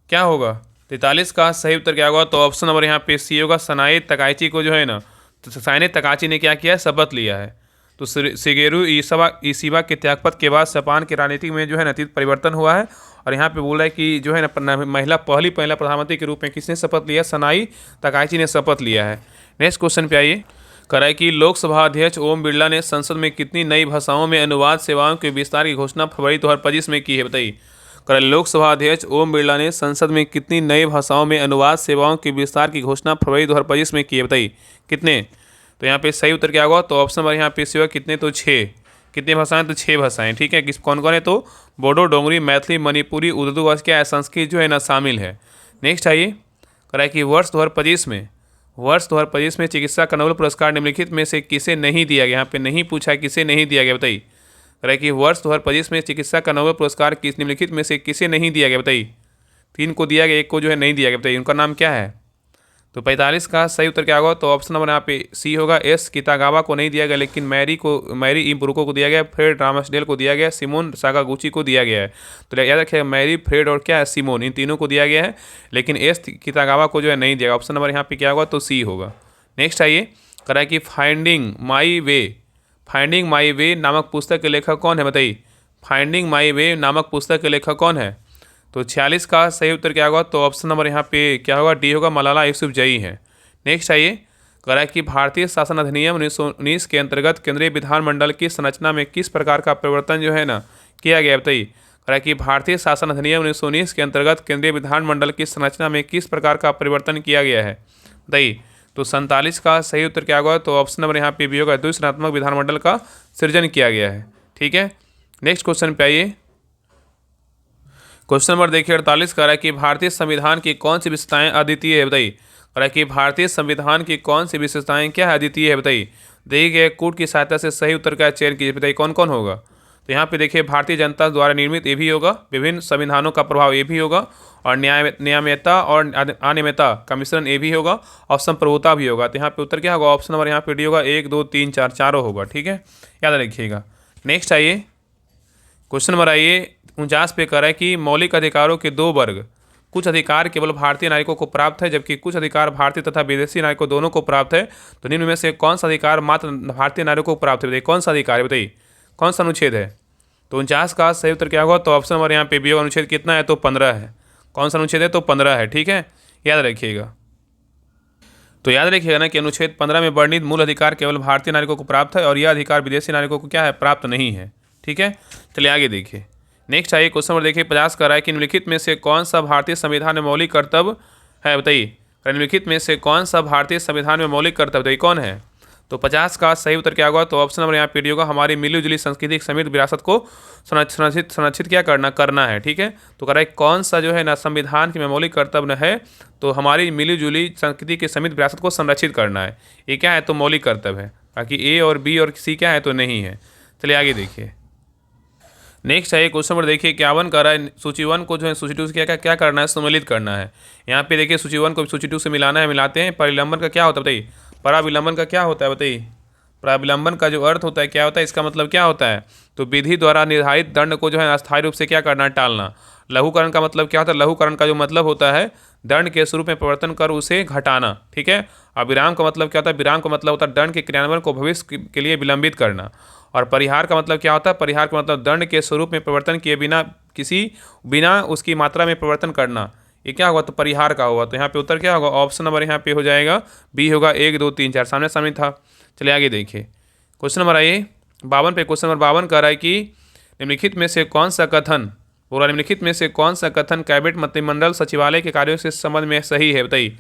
Speaker 1: क्या होगा? 43 का सही उत्तर क्या होगा? तो ऑप्शन नंबर यहाँ पे सी होगा। सनाए तकाइची को जो है ना, तो सनाए तकाची ने क्या किया है? शपथ लिया है। तो शिगेरू इशिबा के त्यागपत्र के बाद जापान की राजनीति में जो है ना परिवर्तन हुआ है, और यहाँ पे बोला है कि जो है ना महिला प्रधानमंत्री के रूप में किसने शपथ लिया? सनाई तकाइची ने शपथ लिया है। नेक्स्ट क्वेश्चन पे आइए। कराए कि लोकसभा अध्यक्ष ओम बिरला ने संसद में कितनी नई भाषाओं में अनुवाद सेवाओं के विस्तार की घोषणा फरवरी 2025 में की है? बताइए। कराए लोकसभा अध्यक्ष ओम बिरला ने संसद में कितनी नई भाषाओं में अनुवाद सेवाओं के विस्तार की घोषणा फरवरी 2025 में की है? बताइए कितने? तो यहाँ पे सही उत्तर क्या होगा? तो ऑप्शन नंबर यहाँ पे सी होगा। कितने? तो 6। कितनी भाषाएं? तो 6 भाषाएं। ठीक है, किस कौन कौन है? तो बोडो, डोंगरी, मैथिली, मणिपुरी, उर्दू और क्या है? संस्कृत जो है ना शामिल है। नेक्स्ट आइए कराए कि वर्ष 2025 में चिकित्सा का नोबेल पुरस्कार निम्नलिखित में से किसे नहीं दिया गया? यहाँ पे नहीं पूछा किसे नहीं दिया गया, बताइए। कराए कि वर्ष 2025 में चिकित्सा का नोबेल पुरस्कार किस निम्नलिखित में से किसे नहीं दिया गया? बताइए। 3 को दिया गया, 1 को जो है नहीं दिया गया, बताइए उनका नाम क्या है? तो 45 का सही उत्तर क्या होगा? तो ऑप्शन नंबर यहाँ पे सी होगा। एस कितागावा को नहीं दिया गया, लेकिन मैरी ई ब्रूको को दिया गया, फ्रेड रामसडेल को दिया गया, सिमोन साकागुची को दिया गया है। तो याद रखिएगा मैरी, फ्रेड और क्या है? सिमोन, इन तीनों को दिया गया है, लेकिन एस कितागावा को जो है नहीं दिया गया। ऑप्शन नंबर यहाँ पे क्या होगा? तो सी होगा। नेक्स्ट आइए करा कि फाइंडिंग माई वे नामक पुस्तक के लेखक कौन है? बताइए। फाइंडिंग माई वे नामक पुस्तक के लेखक कौन है? तो 46 का सही उत्तर क्या होगा? तो ऑप्शन नंबर यहाँ पे क्या होगा? डी होगा। मलाला यूसुफजई है। नेक्स्ट आइए कह रहा है कि भारतीय शासन अधिनियम 1919 के अंतर्गत केंद्रीय विधानमंडल की संरचना में किस प्रकार का परिवर्तन जो है ना किया गया? बताइए। कह रहा है कि भारतीय शासन अधिनियम 1919 के अंतर्गत केंद्रीय विधानमंडल की संरचना में किस प्रकार का परिवर्तन किया गया है? बताइए। तो 47 का सही उत्तर क्या होगा? तो ऑप्शन नंबर यहाँ पे भी होगा। द्विसंरचनात्मक विधानमंडल का सृजन किया गया है। ठीक है, नेक्स्ट क्वेश्चन पे आइए। क्वेश्चन नंबर देखिए 48 कह रहा है कि भारतीय संविधान की कौन सी विशेषताएं अद्वितीय है? बताइए। कह रहा है कि भारतीय संविधान की कौन सी विशेषताएं क्या है? अद्वितीय है, बताइए। दिए गए कूट की सहायता से सही उत्तर का चयन कीजिए, बताइए कौन कौन होगा? तो यहाँ पे देखिए भारतीय जनता द्वारा निर्मित ये भी होगा, विभिन्न संविधानों का प्रभाव ये भी होगा, और नियमितता और अनियमितता का मिश्रण ये भी होगा, और संप्रभुता भी होगा। तो यहाँ पे उत्तर क्या होगा, ऑप्शन नंबर यहाँ पे डी होगा, 1 2 3 4 चारों होगा। ठीक है, याद रखिएगा। नेक्स्ट आइए, क्वेश्चन नंबर आइए 49 पे कह रहा है कि मौलिक अधिकारों के दो वर्ग, कुछ अधिकार केवल भारतीय नागरिकों को प्राप्त है जबकि कुछ अधिकार भारतीय तथा विदेशी नागरिकों दोनों को प्राप्त है। तो निम्न में से कौन सा अधिकार मात्र भारतीय नागरिकों को प्राप्त है? बताइए कौन सा अधिकार है, बताइए कौन सा अनुच्छेद है? तो 49 का सही उत्तर क्या होगा, तो ऑप्शन नंबर यहाँ पे बी होगा। अनुच्छेद कितना है, तो 15 है। कौन सा अनुच्छेद है, तो 15 है। ठीक है, याद रखिएगा। तो याद रखिएगा ना कि अनुच्छेद 15 में वर्णित मूल अधिकार केवल भारतीय नागरिकों को प्राप्त है और यह अधिकार विदेशी नागरिकों को क्या है, प्राप्त नहीं है। ठीक है, चलिए आगे देखिए। नेक्स्ट आइए, क्वेश्चन नंबर देखिए 50 का रहा है कि निम्नलिखित में से कौन सा भारतीय संविधान में मौलिक कर्तव्य है? बताइए निम्नलिखित में से कौन सा भारतीय संविधान में मौलिक कर्तव्य, बताइए कौन है? तो 50 का सही उत्तर क्या होगा, तो ऑप्शन नंबर यहाँ पे होगा, हमारी मिलीजुली सांस्कृतिक समृद्ध विरासत को संरक्षित क्या करना है। ठीक है, तो कह रहा है कौन सा जो है ना संविधान की मौलिक कर्तव्य है, तो हमारी मिलीजुली संस्कृति की समृद्ध विरासत को संरक्षित करना है। ये क्या है, तो मौलिक कर्तव्य है। बाकी ए और बी और सी क्या है, तो नहीं है। चलिए आगे देखिए। नेक्स्ट है क्वेश्चन नंबर देखिए 51 का रहा है, सूची 1 को जो है सूची 2 से क्या करना है, सम्मिलित करना है। यहाँ पे देखिए सूची 1 को सूची 2 से मिलाना है, मिलाते हैं। परिलंबन का क्या होता है बताइए, पराविलंबन का क्या होता है बताइए? पराविलंबन का जो अर्थ होता है क्या होता है, इसका मतलब क्या होता है, तो विधि द्वारा निर्धारित दंड को जो है अस्थायी रूप से क्या करना, टालना। लघुकरण का मतलब क्या होता है, लघुकरण का जो मतलब होता है दंड के स्वरूप में परिवर्तन कर उसे घटाना। ठीक है, और विराम का मतलब क्या होता है, विराम का मतलब होता है दंड के क्रियान्वयन को भविष्य के लिए विलंबित करना। और परिहार का मतलब क्या होता है, परिहार का मतलब दंड के स्वरूप में परिवर्तन किए बिना उसकी मात्रा में परिवर्तन करना। ये क्या होगा, तो परिहार का होगा। तो यहाँ पे उत्तर क्या होगा, ऑप्शन नंबर यहाँ पे हो जाएगा बी होगा, 1 2 3 4 सामने सामने था। चलिए आगे देखिए। क्वेश्चन नंबर आइए 52 पे। क्वेश्चन नंबर 52 कह रहा है कि निम्नलिखित में से कौन सा कथन, पूरा निम्नलिखित में से कौन सा कथन कैबिनेट मंत्रिमंडल सचिवालय के कार्यों से संबंध में सही है? बताइए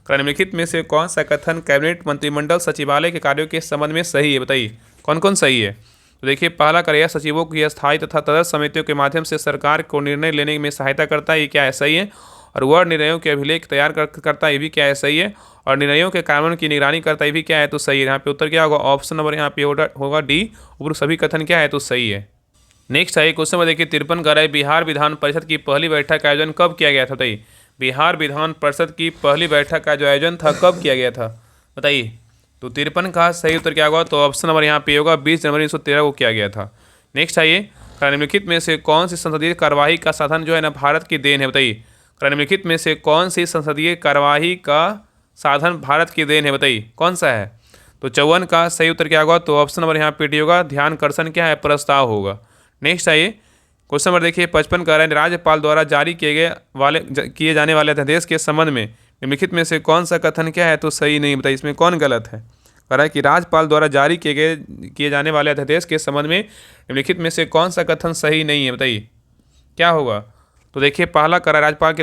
Speaker 1: निम्नलिखित में से कौन सा कथन कैबिनेट मंत्रिमंडल सचिवालय के कार्यों के संबंध में सही है? बताइए कौन कौन सही है। तो देखिए पहला कार्य सचिवों की स्थायी तथा तदर्थ समितियों के माध्यम से सरकार को निर्णय लेने में सहायता करता है, ये क्या है, सही है। और वह निर्णयों के अभिलेख तैयार करता है, ये भी क्या है, सही है। और निर्णयों के कार्यान्वयन की निगरानी करता है, ये भी क्या है, तो सही है। यहाँ पे उत्तर क्या होगा, ऑप्शन नंबर यहाँ पे होगा डी, ऊपर सभी कथन क्या है, तो सही है। नेक्स्ट है क्वेश्चन नंबर देखिए 53 का रहा है, बिहार विधान परिषद की पहली बैठक का आयोजन कब किया गया था? बताइए बिहार विधान परिषद की पहली बैठक का जो आयोजन था कब किया गया था, बताइए। तो 53 का सही उत्तर क्या होगा, तो ऑप्शन नंबर यहाँ पे होगा 20 जनवरी 1913 को किया गया था। नेक्स्ट आइए, निम्नलिखित में से कौन सी संसदीय कार्यवाही का साधन जो है ना भारत की देन है? बताइए निम्नलिखित में से कौन सी संसदीय कार्यवाही का साधन भारत की देन है? बताइए कौन सा है। तो 54 का सही उत्तर क्या होगा, तो ऑप्शन नंबर यहाँ पे डी होगा, ध्यानाकर्षण क्या है, प्रस्ताव होगा। नेक्स्ट आइए क्वेश्चन नंबर देखिए 55 का रहा है, राज्यपाल द्वारा जारी किए जाने वाले अध्यादेश के संबंध में निम्नलिखित में से कौन सा कथन क्या है, तो सही नहीं। बताइए इसमें कौन गलत है। कह रहा है कि राज्यपाल द्वारा जारी किए जाने वाले अध्यादेश के संबंध में निम्नलिखित में से कौन सा कथन सही नहीं है? बताइए क्या होगा। तो देखिए पहला कह रहा है राज्यपाल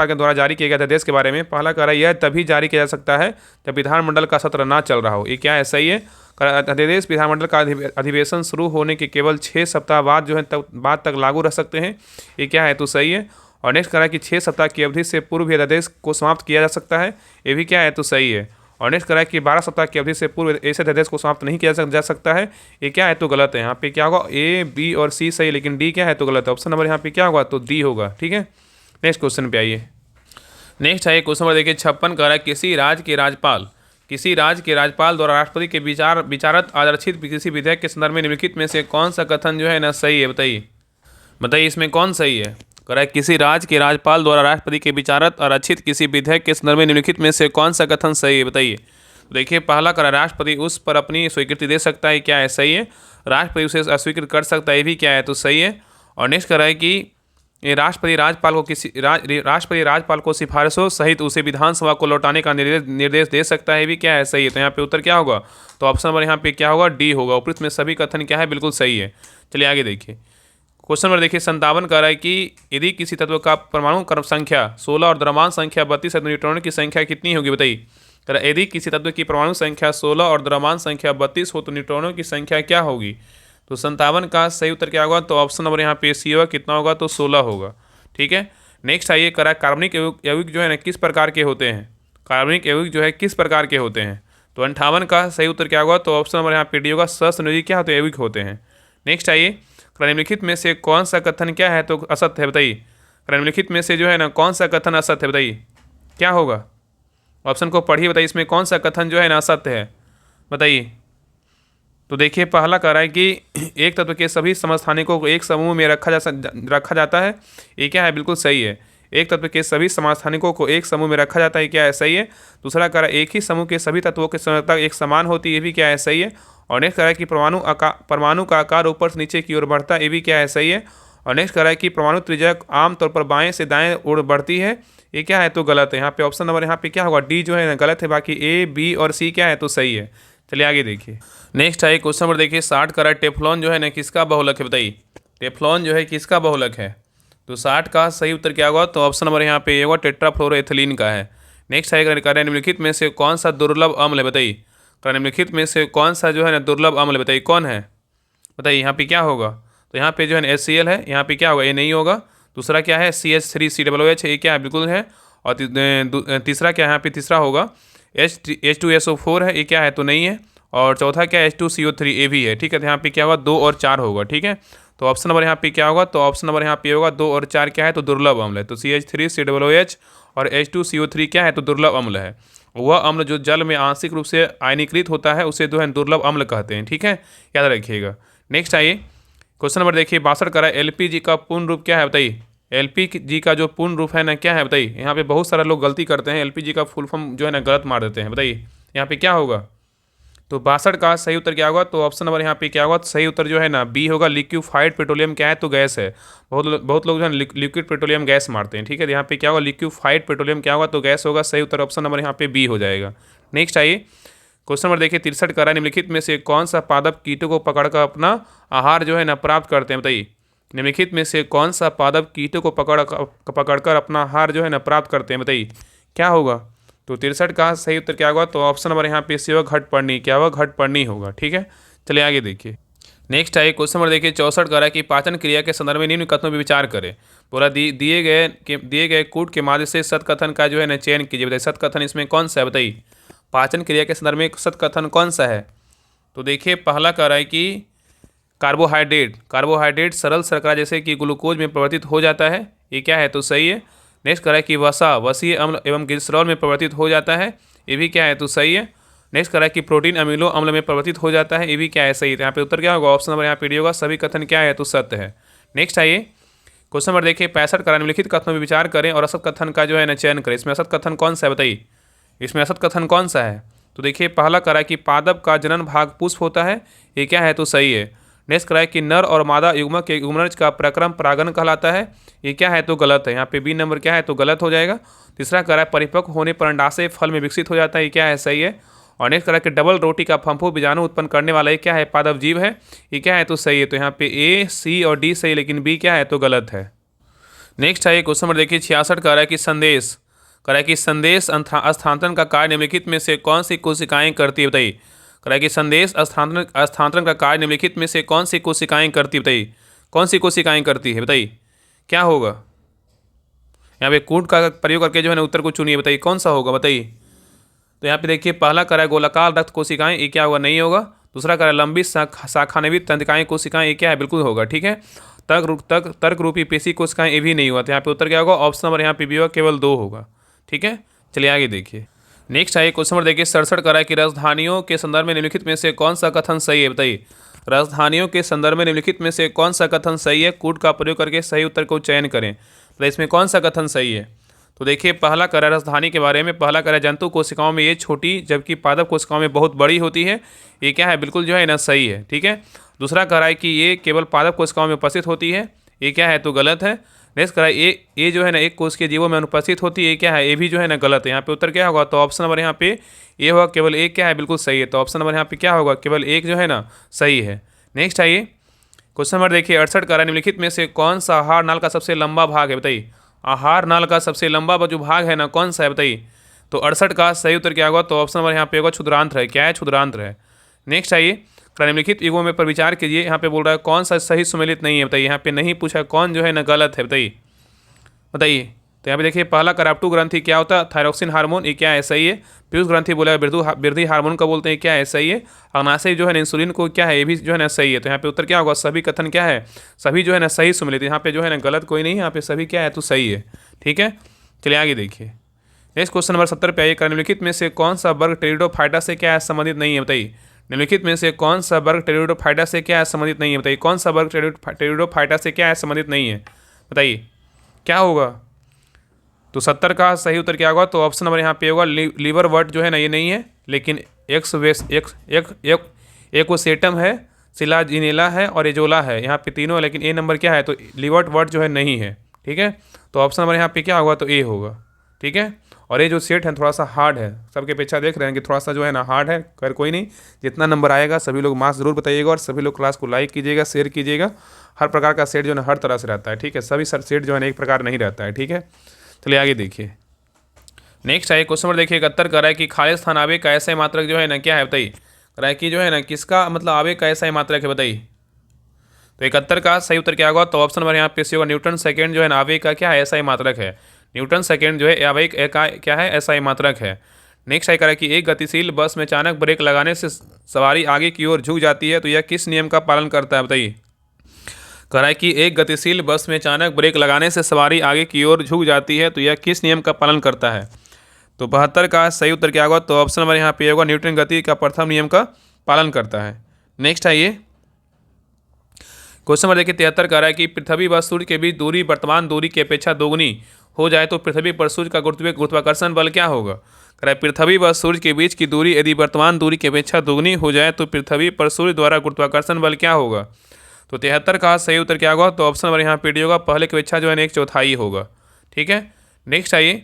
Speaker 1: के द्वारा जारी किए गए अध्यादेश के बारे में पहला कह रहा है यह तभी जारी किया जा सकता है जब विधानमंडल का सत्र ना चल रहा हो, ये क्या है, सही है। अध्यादेश विधानमंडल का अधिवेशन शुरू होने के केवल 6 सप्ताह बाद जो है बाद तक लागू रह सकते हैं, ये क्या है, तो सही है। और नेक्स्ट कह रहा है कि 6 सप्ताह की अवधि से पूर्व भी अध्यादेश को समाप्त किया जा सकता है, ये भी क्या है, तो सही है। और नेक्स्ट कह रहा है कि 12 सप्ताह की अवधि से पूर्व ऐसे अध्यादेश को समाप्त नहीं किया जा सकता है, ये क्या है, तो गलत है। यहाँ पे क्या होगा, ए बी और सी सही, लेकिन डी क्या है, तो गलत है। ऑप्शन नंबर यहाँ पे क्या होगा, तो डी होगा। ठीक है, नेक्स्ट क्वेश्चन पे आइए। नेक्स्ट आइए क्वेश्चन नंबर देखिए 56 कह रहा है, किसी राज्य के राज्यपाल द्वारा राष्ट्रपति के विचारत आदर्शित किसी विधेयक के संदर्भ में निम्नलिखित में से कौन सा कथन जो है ना सही है? बताइए इसमें कौन सही है। कह रहा है किसी राज्य के राज्यपाल द्वारा राष्ट्रपति के विचारत और रचित किसी विधेयक के संदर्भ में निम्नलिखित में से कौन सा कथन सही है? बताइए। तो देखिए पहला कह रहा है राष्ट्रपति उस पर अपनी स्वीकृति दे सकता है, क्या है, सही है। राष्ट्रपति उसे अस्वीकृत कर सकता है, ये भी क्या है, तो सही है। और नेक्स्ट कह रहा है कि राष्ट्रपति राज्यपाल को सिफारिशों सहित उसे विधानसभा को लौटाने का निर्देश दे सकता है, ये भी क्या है, सही है। तो यहाँ पे उत्तर क्या होगा, तो ऑप्शन नंबर यहाँ पे क्या होगा, डी होगा। उपरोक्त में सभी कथन क्या है, बिल्कुल सही है। चलिए आगे देखिए। क्वेश्चन नंबर देखिए 57 कह रहा है कि यदि किसी तत्व का परमाणु क्रम संख्या 16 और द्रव्यमान संख्या 32 है तो न्यूट्रॉन की संख्या कितनी होगी? बताइए। यदि किसी तत्व की परमाणु संख्या 16 और द्रव्यमान संख्या 32 हो तो न्यूट्रॉनों की संख्या क्या होगी? तो 57 का सही उत्तर क्या होगा, तो ऑप्शन नंबर यहाँ पे सी होगा, कितना होगा, तो 16 होगा। ठीक है, नेक्स्ट आइए करा कार्बनिक यौगिक जो है ना किस प्रकार के होते हैं? कार्बनिक यौगिक जो है किस प्रकार के होते हैं? तो 58 का सही उत्तर क्या होगा, तो ऑप्शन नंबर यहाँ पे डी होगा, सहसंयोजी क्या होते हैं, यौगिक होते हैं। नेक्स्ट आइए, निम्नलिखित में से कौन सा कथन क्या है तो असत्य है, बताइए। निम्नलिखित में से जो है ना कौन सा कथन असत्य है, बताइए क्या होगा। ऑप्शन को पढ़िए, बताइए इसमें कौन सा कथन जो है ना असत्य है, बताइए। तो देखिए पहला कह रहा है कि एक तत्व के सभी समस्थानिकों को एक समूह में रखा जाता है, ये क्या है, बिल्कुल सही है। एक तत्व के सभी समस्थानिकों को एक समूह में रखा जाता है, क्या है, सही है। दूसरा कह रहा है एक ही समूह के सभी तत्वों की संरचना एक समान होती है, ये भी क्या है, सही है। और नेक्स्ट कह रहा है कि परमाणु का आकार ऊपर से नीचे की ओर बढ़ता है, ये भी क्या है, सही है। और नेक्स्ट कह रहा है कि परमाणु त्रिज्या आमतौर पर बाएं से दाएं ओर बढ़ती है, ये क्या है, तो गलत है। यहाँ पे ऑप्शन नंबर यहाँ पे क्या होगा, डी जो है ना गलत है, बाकी ए बी और सी क्या है, तो सही है। चलिए आगे देखिए। नेक्स्ट है क्वेश्चन नंबर देखिए 60 का, टेफ्लॉन जो है ना किसका बहुलक है, बताइए। टेफ्लॉन जो है किसका बहुलक है, तो 60 का सही उत्तर क्या होगा, तो ऑप्शन नंबर यहाँ पे होगा टेट्राफ्लोरोएथिलीन का है। नेक्स्ट है निम्नलिखित में से कौन सा दुर्लभ अम्ल है, बताइए। निम्नलिखित में से कौन सा जो है ना दुर्लभ अम्ल है, बताइए कौन है, बताइए। यहाँ पे क्या होगा, तो यहाँ पे जो है ना HCl है, यहाँ पे क्या होगा, ये नहीं होगा। दूसरा क्या है CH3COOH, ये क्या है, बिल्कुल है। और तीसरा क्या है, यहाँ पे तीसरा होगा H2SO4 है, ये क्या है, तो नहीं है। और चौथा क्या है H2CO3, ये भी है, ठीक है। तो यहाँ पे क्या होगा, 2 और 4 होगा, ठीक है। तो ऑप्शन नंबर यहाँ पे क्या होगा, तो ऑप्शन नंबर यहाँ पे होगा 2 और 4 क्या है, तो दुर्लभ अम्ल है। तो CH3COOH और H2CO3 क्या है, तो दुर्लभ अम्ल है। वह अम्ल जो जल में आंशिक रूप से आयनीकृत होता है उसे जो है दुर्लभ अम्ल कहते हैं, ठीक है, याद रखिएगा। नेक्स्ट आइए क्वेश्चन नंबर देखिए 62 का, LPG का पूर्ण रूप क्या है, बताइए। LPG का जो पूर्ण रूप है ना क्या है, बताइए। यहाँ पे बहुत सारे लोग गलती करते हैं, LPG का फुल फॉर्म जो है ना गलत मार देते हैं, बताइए यहाँ पे क्या होगा। तो 62 का सही उत्तर क्या होगा, तो ऑप्शन नंबर यहाँ पे क्या होगा, तो सही उत्तर जो है ना बी होगा, लिक्विफाइड पेट्रोलियम क्या है, तो गैस है। बहुत लोग जो है लिक्विड पेट्रोलियम गैस मारते हैं, ठीक है। यहाँ पे क्या होगा, लिक्विफाइड पेट्रोलियम क्या होगा, तो गैस होगा। सही उत्तर ऑप्शन नंबर यहाँ पे बी हो जाएगा। नेक्स्ट आइए क्वेश्चन नंबर देखिए 63 का, निम्नलिखित में से कौन सा पादप कीटों को पकड़कर अपना आहार जो है ना प्राप्त करते हैं, बताइए। निम्नलिखित में से कौन सा पादप कीटों को पकड़कर अपना आहार जो है ना प्राप्त करते हैं, बताइए क्या होगा। तो 63 का सही उत्तर क्या होगा, तो ऑप्शन नंबर यहाँ पे होगा घटपर्णी, क्या होगा, घटपर्णी होगा, ठीक है। चलिए आगे देखिए। नेक्स्ट है क्वेश्चन नंबर देखिए 64 का, कि पाचन क्रिया के संदर्भ में निम्न कथनों पर विचार करें। पूरा दिए गए कूट के माध्यम से सत्कथन का जो है ना चयन कीजिए, बताइए सत्कथन इसमें कौन सा है, बताइए। पाचन क्रिया के संदर्भ में सत्कथन कौन सा है, तो देखिए पहला कह रहा है कि कार्बोहाइड्रेट सरल शर्करा जैसे कि ग्लूकोज में परिवर्तित हो जाता है, ये क्या है, तो सही है। नेक्स्ट कह रहा है कि वसा वसीय अम्ल एवं ग्लिसरॉल में परिवर्तित हो जाता है, ये भी क्या है, तो सही है। नेक्स्ट कह रहा है कि प्रोटीन अमीनो अम्ल में परिवर्तित हो जाता है, ये भी क्या है, सही है। तो यहाँ पे उत्तर क्या होगा, ऑप्शन नंबर यहाँ पे डी होगा, सभी कथन क्या है, तो सत्य है। नेक्स्ट आइए क्वेश्चन नंबर देखिए 65 का, निम्नलिखित कथनों में विचार करें और असत कथन का जो है ना चयन करें। इसमें असत कथन कौन सा है, बताइए। इसमें असत कथन कौन सा है, तो देखिए पहला कह रहा है कि पादप का जनन भाग पुष्प होता है, ये क्या है, तो सही है। नेक्स्ट कह रहा है कि नर और मादा युग्मक के युग्मनज का प्रक्रम परागण कहलाता है, ये क्या है, तो गलत है। यहाँ पे बी नंबर क्या है, तो गलत हो जाएगा। तीसरा कह रहा है परिपक्व होने पर अंडाशय फल में विकसित हो जाता है, ये क्या है, सही है। और नेक्स्ट कह रहा है कि डबल रोटी का फंफू बीजाणु उत्पन्न करने वाला ये क्या है, पादप जीव है, ये क्या है, तो सही है। तो यहाँ पे ए सी और डी सही, लेकिन बी क्या है, तो गलत है। नेक्स्ट है क्वेश्चन नंबर देखिए 66 कह रहा है कि संदेश स्थानांतरण का कार्य निम्नलिखित में से कौन सी कोशिकाएं करती है, बताइए। कह रहा है कि संदेश स्थानांतरण का कार्य निम्नलिखित में से कौन सी कोशिकाएं करती है, बताइए कौन सी कोशिकाएं करती है, बताइए क्या होगा। यहाँ पे कूट का प्रयोग करके जो है ना उत्तर को चुनिए, बताइए कौन सा होगा, बताइए। तो यहाँ पे देखिए पहला कह रहा है गोलाकार रक्त कोशिकाएं, ये क्या होगा, नहीं होगा। दूसरा कह रहा है लंबी शाखान्वित तंत्रिकाएं कोशिकाएं, ये क्या है, बिल्कुल होगा, ठीक है। तर्क रूपी पेशी कोशिकाएं, ये भी नहीं हुआ। तो यहाँ पे उत्तर क्या होगा, ऑप्शन नंबर यहाँ पे भी होगा, केवल 2 होगा, ठीक है। चलिए आगे देखिए। नेक्स्ट आइए क्वेश्चन नंबर देखिए 67 का है कि राजधानियों के संदर्भ में निम्नलिखित में से कौन सा कथन सही है, बताइए। राजधानियों के संदर्भ में निम्नलिखित में से कौन सा कथन सही है, कूट का प्रयोग करके सही उत्तर को चयन करें। तो इसमें कौन सा कथन सही है, तो देखिए पहला कह रहा है राजधानी के बारे में, पहला कह रहा है जंतु कोशिकाओं में ये छोटी जबकि पादप कोशिकाओं में बहुत बड़ी होती है, ये क्या है, बिल्कुल जो है ना सही है, ठीक है। दूसरा कह रहा है कि ये केवल पादप कोशिकाओं में उपस्थित होती है, ये क्या है, तो गलत है। नेक्स्ट कह रहा है ये जो है ना एक कोश के जीवों में अनुपस्थित होती है, ये क्या है, ये भी जो है ना गलत है। यहाँ पे उत्तर क्या होगा, तो ऑप्शन नंबर यहाँ पे ये होगा, केवल एक क्या है, बिल्कुल सही है। तो ऑप्शन नंबर यहाँ पे क्या होगा, केवल एक जो है ना सही है। नेक्स्ट आइए क्वेश्चन नंबर देखिए 68 का, निम्नलिखित में से कौन सा आहार नाल का सबसे लंबा भाग है, बताइए। आहार नाल का सबसे लंबा जो भाग है ना कौन सा है, बताइए। तो 68 का सही उत्तर क्या होगा, तो ऑप्शन नंबर यहाँ पे होगा क्षुद्रांत्र है, क्या है, क्षुद्रांत्र है। नेक्स्ट आइए निम्नलिखित युगों में पर विचार कीजिए। यहाँ पे बोल रहा है कौन सा सही सुमेलित नहीं है, बताइए। यहाँ पे नहीं पूछा कौन जो है ना गलत है, बताइए। तो यहाँ पे देखिए पहला कराप्टू ग्रंथि क्या होता है, थायरोक्सिन हार्मोन, ये क्या है, सही है। पीयूष ग्रंथि बोला वृद्धि हार्मोन का बोलते हैं, क्या है, सही है। अग्नाशय जो है ना इंसुलिन को क्या है, ये भी जो है ना सही है। तो यहाँ पे उत्तर क्या होगा, सभी कथन क्या है, सभी जो है ना सही सम्मिलित। यहाँ पे जो है ना गलत कोई नहीं है, यहाँ पे सभी क्या है तो सही है। ठीक है, चलिए आगे देखिए। नेक्स्ट क्वेश्चन नंबर 70 पे आइए। निम्नलिखित में से कौन सा वर्ग टेरिडोफाइटा से क्या है संबंधित नहीं है, बताइए। निम्नलिखित में से कौन सा वर्ग टेरिडोफाइटा से क्या है संबंधित नहीं है, बताइए। कौन सा वर्ग टेरिडोफाइटा से क्या है संबंधित नहीं है, बताइए क्या होगा। तो 70 का सही उत्तर क्या होगा, तो ऑप्शन नंबर यहाँ पे होगा लीवर वर्ट जो है ना ये नहीं है, लेकिन एक्वसेटम है, सिलाजिनेला है और एजोला है, यहाँ पे तीनों है, लेकिन ए नंबर क्या है, तो लीवर वर्ट जो है नहीं है। ठीक है, तो ऑप्शन नंबर यहाँ पे क्या होगा, तो ए होगा। ठीक है, और ये जो सेट है थोड़ा सा हार्ड है, सबके पीछा देख रहे हैं कि थोड़ा सा जो है ना हार्ड है, खैर कोई नहीं, जितना नंबर आएगा सभी लोग मार्क्स जरूर बताइएगा, और सभी लोग क्लास को लाइक कीजिएगा, शेयर कीजिएगा। हर प्रकार का सेट जो है हर तरह से रहता है। ठीक है, सभी सेट जो है एक प्रकार नहीं रहता है। ठीक है, चलिए आगे देखिए। नेक्स्ट है क्वेश्चन नंबर देखिए 71 कर रहा है कि खालिस्तान आवेग का ऐसा मात्रक जो है ना क्या है, बताइए। कर रहा है कि जो है ना किसका मतलब आवेग का ऐसा मात्रक है, बताइए। तो 71 का सही उत्तर क्या होगा, तो ऑप्शन नंबर यहाँ पे होगा न्यूटन सेकेंड जो है ना आवेग का क्या है, ऐसा ही मात्रक है। न्यूटन सेकेंड जो है आवेग का क्या है, ऐसा ही मात्रक है। नेक्स्ट है कह रहा है कि एक गतिशील बस में अचानक ब्रेक लगाने से सवारी आगे की ओर झुक जाती है, तो यह किस नियम का पालन करता है, बताइए। कह रहा है कि एक गतिशील बस में अचानक ब्रेक लगाने से सवारी आगे की ओर झुक जाती है, तो यह किस नियम का पालन करता है। तो 72 का सही उत्तर क्या होगा, तो ऑप्शन नंबर यहाँ पे होगा न्यूटन गति का प्रथम नियम का पालन करता है। नेक्स्ट है ये क्वेश्चन नंबर देखिए 73 कह रहा है कि पृथ्वी व सूर्य के बीच दूरी वर्तमान दूरी की अपेक्षा दोगुनी हो जाए तो पृथ्वी पर सूर्य का गुरुत्वाकर्षण बल क्या होगा। कह रहा है पृथ्वी व सूर्य के बीच की दूरी यदि वर्तमान दूरी की अपेक्षा दोगुनी हो जाए तो पृथ्वी पर सूर्य द्वारा गुरुत्वाकर्षण बल क्या होगा। तो 73 का सही उत्तर क्या होगा, तो ऑप्शन नंबर यहाँ पे डी होगा, पहले की अपेक्षा जो है 1/4 होगा। ठीक है, नेक्स्ट आइए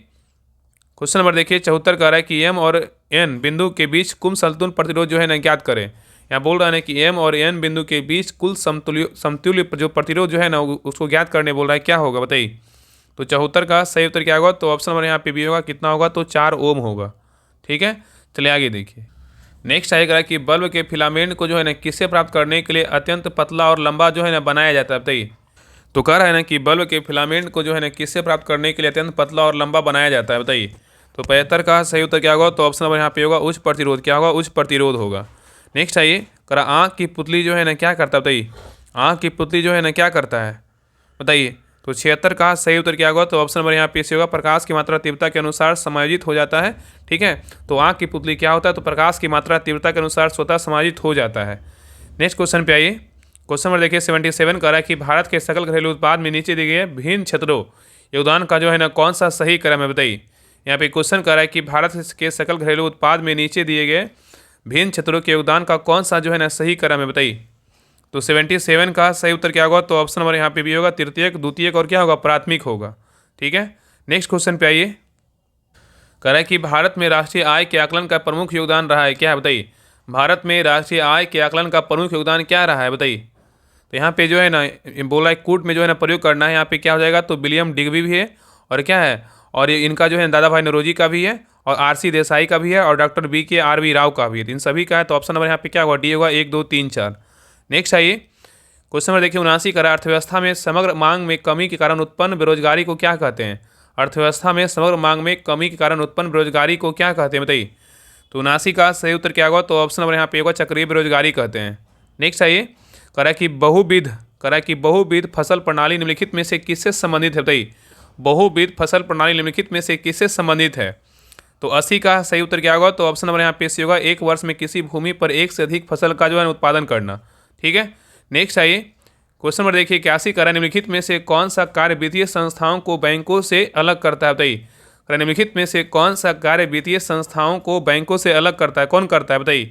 Speaker 1: क्वेश्चन नंबर देखिए 74 कह रहा है कि एम और एन बिंदु के बीच कुल संतुलन प्रतिरोध जो है ना ज्ञात करें। यहाँ बोल रहा है कि एम और एन बिंदु के बीच कुल समतुल्य जो प्रतिरोध जो है ना उसको ज्ञात करने बोल रहा है, क्या होगा बताइए। तो 74 का सही उत्तर क्या होगा, तो ऑप्शन नंबर यहाँ पे भी होगा, कितना होगा, तो 4 ओम होगा। ठीक है, चलिए आगे देखिए। नेक्स्ट आएगा कि बल्ब के फिलामेंट को जो है ना किससे प्राप्त करने के लिए अत्यंत पतला और लंबा जो है ना बनाया जाता है, बताइए। तो कह रहा है ना कि बल्ब के फिलामेंट को जो है ना किससे प्राप्त करने के लिए अत्यंत पतला और लंबा बनाया जाता है, बताइए। तो 75 का सही उत्तर क्या होगा, तो ऑप्शन नंबर यहाँ पे होगा उच्च प्रतिरोध, क्या होगा, उच्च प्रतिरोध होगा। नेक्स्ट आइए करा आँख की पुतली जो है ना क्या करता है, बताइए। आँख की पुतली जो है ना क्या करता है, बताइए। तो 76 का सही उत्तर क्या होगा, तो ऑप्शन नंबर यहाँ पे होगा प्रकाश की मात्रा तीव्रता के अनुसार समायोजित हो जाता है। ठीक है, तो आँख की पुतली क्या होता है, तो प्रकाश की मात्रा तीव्रता के अनुसार स्वतः समायोजित हो जाता है। नेक्स्ट क्वेश्चन पे आइए। क्वेश्चन नंबर देखिए 77 कह रहा है कि भारत के सकल घरेलू उत्पाद में नीचे दिए गए भिन्न क्षेत्रों योगदान का जो है ना कौन सा सही क्रम है, बताइए। यहाँ पे क्वेश्चन कह रहा है कि भारत के सकल घरेलू उत्पाद में नीचे दिए गए भिन्न क्षेत्रों के योगदान का कौन सा जो है ना सही क्रम है, बताइए। तो 77 का सही उत्तर क्या होगा, तो ऑप्शन नंबर यहाँ पे भी होगा तृतीयक, द्वितीयक और क्या होगा, प्राथमिक होगा। ठीक है, नेक्स्ट क्वेश्चन पे आइए। कह रहा है कि भारत में राष्ट्रीय आय के आकलन का प्रमुख योगदान रहा है, क्या है, बताइए। भारत में राष्ट्रीय आय के आकलन का प्रमुख योगदान क्या रहा है, बताइए। तो यहाँ पे जो है ना बोला है कूट में जो है ना प्रयोग करना है, यहाँ पे क्या हो जाएगा, तो विलियम डिग्बी भी है और क्या है, और इनका जो है दादा भाई नौरोजी का भी है और आरसी देसाई का भी है और डॉक्टर BKRV राव का भी है, इन सभी का है। तो ऑप्शन नंबर यहाँ पे क्या होगा, डी होगा 1 2 3 4। नेक्स्ट आइए क्वेश्चन नंबर देखिए 79 का अर्थव्यवस्था में समग्र मांग में कमी के कारण उत्पन्न बेरोजगारी को क्या कहते हैं। अर्थव्यवस्था में समग्र मांग में कमी के कारण उत्पन्न बेरोजगारी को क्या कहते हैं, बताइए। तो 79 का सही उत्तर क्या होगा, तो ऑप्शन नंबर यहाँ पे होगा चक्रीय बेरोजगारी कहते हैं। नेक्स्ट आइए कह रहा है कि बहुविध फसल प्रणाली निम्नलिखित में से किससे संबंधित है, बताइए। बहुविध फसल प्रणाली निम्नलिखित में से किससे संबंधित है। तो 80 का सही उत्तर क्या होगा, तो ऑप्शन नंबर यहाँ पे होगा एक वर्ष में किसी भूमि पर एक से अधिक फसल का जो है उत्पादन करना। ठीक है, नेक्स्ट आइए क्वेश्चन नंबर देखिए 81 कह रहा है निम्नलिखित में से कौन सा कार्य वित्तीय संस्थाओं को बैंकों से अलग करता है, बताइए। निम्नलिखित में से कौन सा कार्य वित्तीय संस्थाओं को बैंकों से अलग करता है, कौन करता है, बताइए।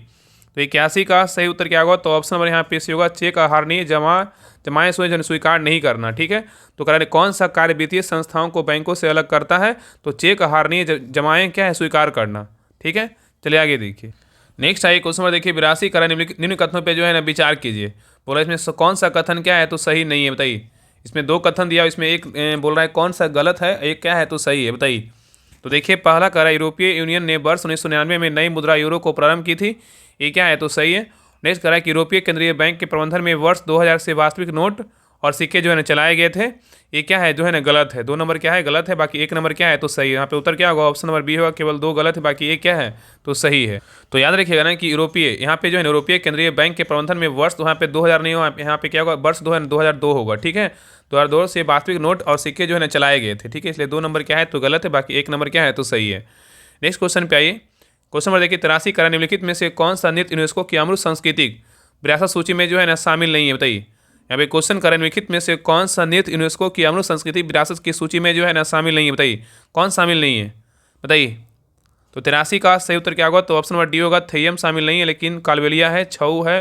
Speaker 1: तो 81 का सही उत्तर क्या होगा, तो ऑप्शन नंबर यहाँ पे होगा चेक हारनीय जमाए हुए स्वीकार नहीं करना। ठीक है, तो कह रहे कौन सा कार्य वित्तीय संस्थाओं को बैंकों से अलग करता है, तो चेक हारनीय जमाएं क्या है, स्वीकार करना। ठीक है, चलिए आगे देखिए। नेक्स्ट आइए क्वेश्चन नंबर देखिए 82 कह रहा है निम्न कथनों पे जो है ना विचार कीजिए। बोला इसमें कौन सा कथन क्या है तो सही नहीं है, बताइए। इसमें 2 कथन दिया, इसमें एक बोल रहा है कौन सा गलत है, एक क्या है तो सही है, बताइए। तो देखिए पहला कह रहा है यूरोपीय यूनियन ने वर्ष 1999 में नई मुद्रा यूरो को प्रारंभ की थी, ये क्या है तो सही है। नेक्स्ट कह रहा है कि यूरोपीय केंद्रीय बैंक के प्रबंधन में वर्ष 2000 से वास्तविक नोट और सिक्के जो है ना चलाए गए थे, ये क्या है जो है ना गलत है। 2 नंबर क्या है, गलत है, बाकी 1 नंबर क्या है तो सही है। यहाँ पे उत्तर क्या होगा, ऑप्शन नंबर बी होगा, केवल 2 गलत है, बाकी 1 क्या है तो सही है। तो याद रखिएगा ना कि यूरोपीय, यहाँ पे जो है यूरोपीय केंद्रीय बैंक के प्रबंधन में वर्ष यहाँ पे 2000 नहीं होगा, यहाँ पे क्या होगा वर्ष 2002 होगा, ठीक है। 2002 से वास्तविक नोट और सिक्के जो है ना चलाए गए थे, ठीक है, इसलिए 2 नंबर क्या है तो गलत है, बाकी 1 नंबर क्या है तो सही है। नेक्स्ट क्वेश्चन पे आइए। क्वेश्चन नंबर देखिए 83 करा निम्नलिखित में से कौन सा नृत्य यूनेस्को की अमूर्त सांस्कृतिक विरासत सूची में जो है ना शामिल नहीं है, बताइए। यहाँ पे क्वेश्चन करें निम्नलिखित में से कौन सा नृत्य यूनेस्को की अमूर्त सांस्कृतिक विरासत की सूची में जो है ना शामिल नहीं है, बताइए कौन शामिल नहीं है, बताइए। तो 83 का सही उत्तर क्या होगा, तो ऑप्शन नंबर डी होगा, थेयम शामिल नहीं है, लेकिन कालबेलिया है, छऊ है,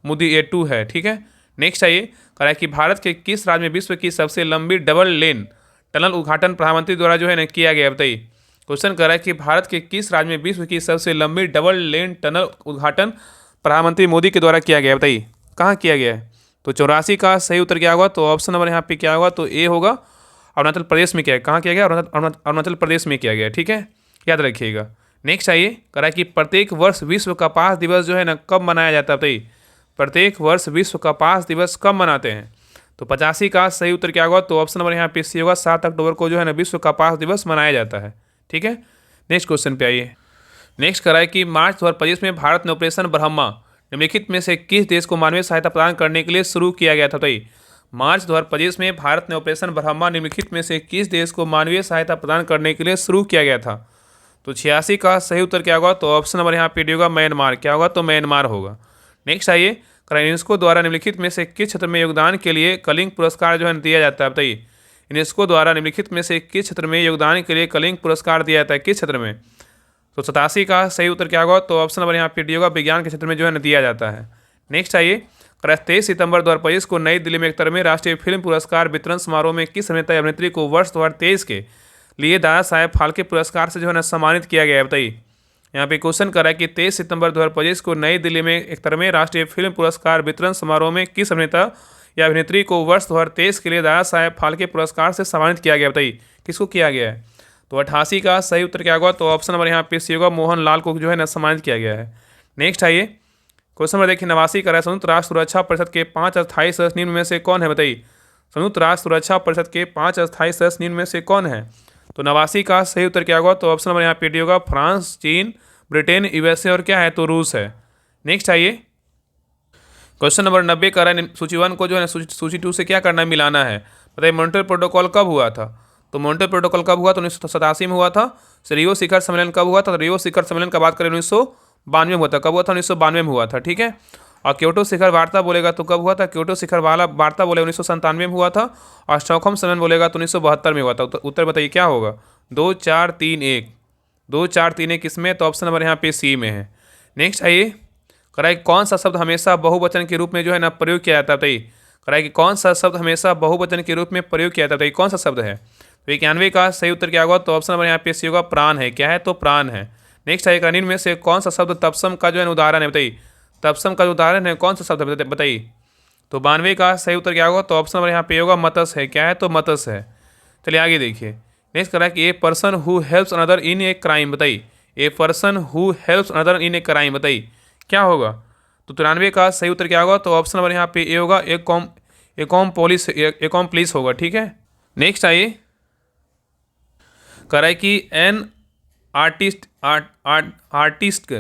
Speaker 1: मुदिएटू है, ठीक है। नेक्स्ट आइए, कह रहा है कि भारत के किस राज्य में विश्व की सबसे लंबी डबल लेन टनल उद्घाटन प्रधानमंत्री द्वारा जो है ना किया गया, बताइए। क्वेश्चन कर रहा है कि भारत के किस राज्य में विश्व की सबसे लंबी डबल लेन टनल उद्घाटन प्रधानमंत्री मोदी के द्वारा किया गया, बताइए कहाँ किया गया है। तो 84 का सही उत्तर क्या होगा, तो ऑप्शन नंबर यहाँ पे क्या होगा, तो ए होगा, अरुणाचल प्रदेश में किया है। कहाँ किया गया, अरुणाचल प्रदेश में किया गया, ठीक है, याद रखिएगा। नेक्स्ट आइए, कह रहा है कि प्रत्येक वर्ष विश्व कपास दिवस जो है ना कब मनाया जाता है, बताइए प्रत्येक वर्ष विश्व कपास दिवस कब मनाते हैं। तो 85 का सही उत्तर क्या होगा, तो ऑप्शन नंबर यहाँ पे सी होगा, 7 अक्टूबर को जो है ना विश्व कपास दिवस मनाया जाता है, ठीक है। नेक्स्ट क्वेश्चन पे आइए। नेक्स्ट कह रहा है कि मार्च 2025 में भारत ने ऑपरेशन ब्रह्मा निम्नलिखित में से किस देश को मानवीय सहायता प्रदान करने के लिए शुरू किया गया था, बताइए। मार्च 2025 में भारत ने ऑपरेशन ब्रह्मा निम्नलिखित में से किस देश को मानवीय सहायता प्रदान करने के लिए शुरू किया गया था। तो 86 का सही उत्तर क्या होगा, तो ऑप्शन नंबर यहाँ पे डी होगा, म्यांमार। क्या होगा, तो म्यांमार होगा। नेक्स्ट आइए, यूनेस्को द्वारा निम्नलिखित में से किस क्षेत्र में योगदान के लिए कलिंग पुरस्कार जो है दिया जाता है, बताइए। यूनेस्को द्वारा निम्नलिखित में से किस क्षेत्र में योगदान के लिए कलिंग पुरस्कार दिया जाता है, किस क्षेत्र में। तो 87 का सही उत्तर क्या होगा, तो ऑप्शन नंबर यहाँ पे डी होगा, विज्ञान के क्षेत्र में जो है दिया जाता है। नेक्स्ट आइए, 23 सितंबर 2025 को नई दिल्ली में 71वें राष्ट्रीय फिल्म पुरस्कार वितरण समारोह में किस अभिनेता अभिनेत्री को वर्ष 2023 के लिए दादा साहेब फाल्के पुरस्कार से जो है ना सम्मानित किया गया है, बताइए। यहाँ पे क्वेश्चन कर रहा है कि 23 सितंबर 2025 को नई दिल्ली में 71वें राष्ट्रीय फिल्म पुरस्कार वितरण समारोह में किस अभिनेता या अभिनेत्री को वर्ष 2023 के लिए दादा साहेब फाल्के पुरस्कार से सम्मानित किया गया, बताइए किसको किया गया है। तो 88 का सही उत्तर क्या होगा, तो ऑप्शन नंबर यहाँ पे सी होगा, मोहन लाल को जो है ना सम्मानित किया गया है। नेक्स्ट आइए, क्वेश्चन नंबर देखिए 89 का है, संयुक्त राष्ट्र सुरक्षा परिषद के 5 अस्थायी सदस्य निम्न में से कौन है, बताइए। संयुक्त राष्ट्र सुरक्षा परिषद के 5 अस्थायी सदस्य निम्न में से कौन है। तो 89 का सही उत्तर क्या होगा, तो ऑप्शन नंबर यहाँ पे डी होगा, फ्रांस, चीन, ब्रिटेन, यूएसए और क्या है तो रूस है। नेक्स्ट आइए, क्वेश्चन नंबर 90 का है, सूची 1 को जो है सूची 2 से क्या करना है, मिलाना है, बताइए। मॉन्ट्रियल प्रोटोकॉल कब हुआ था। तो मॉन्ट्रियल प्रोटोकॉल कब हुआ, तो 1987 में हुआ था। रियो शिखर सम्मेलन कब हुआ था, तो रियो शिखर सम्मेलन का बात करें 1992 में हुआ था। कब हुआ था, 1992 में हुआ था, ठीक है। और क्योटो शिखर वार्ता बोलेगा तो कब हुआ था, क्योटो शिखर वार्ता बोले 1997 में हुआ था। और स्टॉकहोम सम्मेलन बोलेगा तो 1972 में हुआ था। उत्तर बताइए क्या होगा, 2 4 3 1, 2 4 3 1 किसमें, तो ऑप्शन नंबर यहाँ पे सी में है। नेक्स्ट आइए, कराए कौन सा शब्द हमेशा बहुवचन के रूप में जो है ना प्रयोग किया जाता है, बताइए। कराए कि कौन सा शब्द हमेशा बहुवचन के रूप में प्रयोग किया जाता है, बताइए कौन सा शब्द है। तो 91 का सही उत्तर क्या होगा, तो ऑप्शन नंबर यहाँ पे सी होगा, प्राण है। क्या है, तो प्राण है। नेक्स्ट आइएगा, निम्न में से कौन सा शब्द तत्सम का जो है उदाहरण है, बताइए। तत्सम का जो उदाहरण है कौन सा शब्द है, बताइए। तो 92 का सही उत्तर क्या होगा, तो ऑप्शन नंबर यहाँ पे होगा, मत्स्य है। क्या है, तो मत्स्य है। चलिए आगे देखिए। नेक्स्ट करा कि a person who helps another in a crime, बताइए। A person who helps another in a crime, बताइए क्या होगा। तो 93 का सही उत्तर क्या होगा, तो ऑप्शन नंबर यहाँ पे ए होगा, एकॉम्प्लिस होगा, ठीक है। नेक्स्ट आइए, कह रहा है कि an artist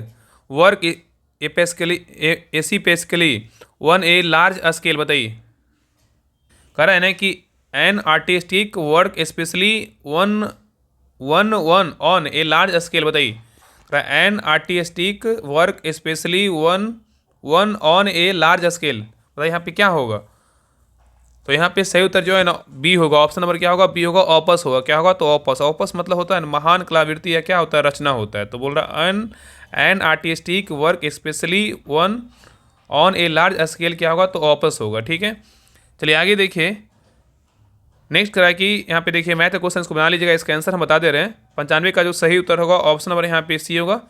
Speaker 1: work especially one a large scale, बताइए। कह रहा है ना कि an artistic work specially one on a large scale, बताइए। An artistic work specially one on a large scale, बताइए यहाँ पे क्या होगा। तो यहाँ पे सही उत्तर जो है ना बी होगा। ऑप्शन नंबर क्या होगा, बी होगा, ऑपस होगा। क्या होगा, तो ऑपस। ऑपस मतलब होता है महान कलाकृति या क्या होता है, रचना होता है। तो बोल रहा N artistic work specially one on a large scale, क्या होगा, तो ऑपस होगा, ठीक है। चलिए आगे देखिए। नेक्स्ट करा कि यहाँ पे देखिए मैथ क्वेश्चन को बना लीजिएगा, इसका आंसर हम बता दे रहे हैं। 95 का जो सही उत्तर होगा ऑप्शन नंबर यहाँ पे सी होगा।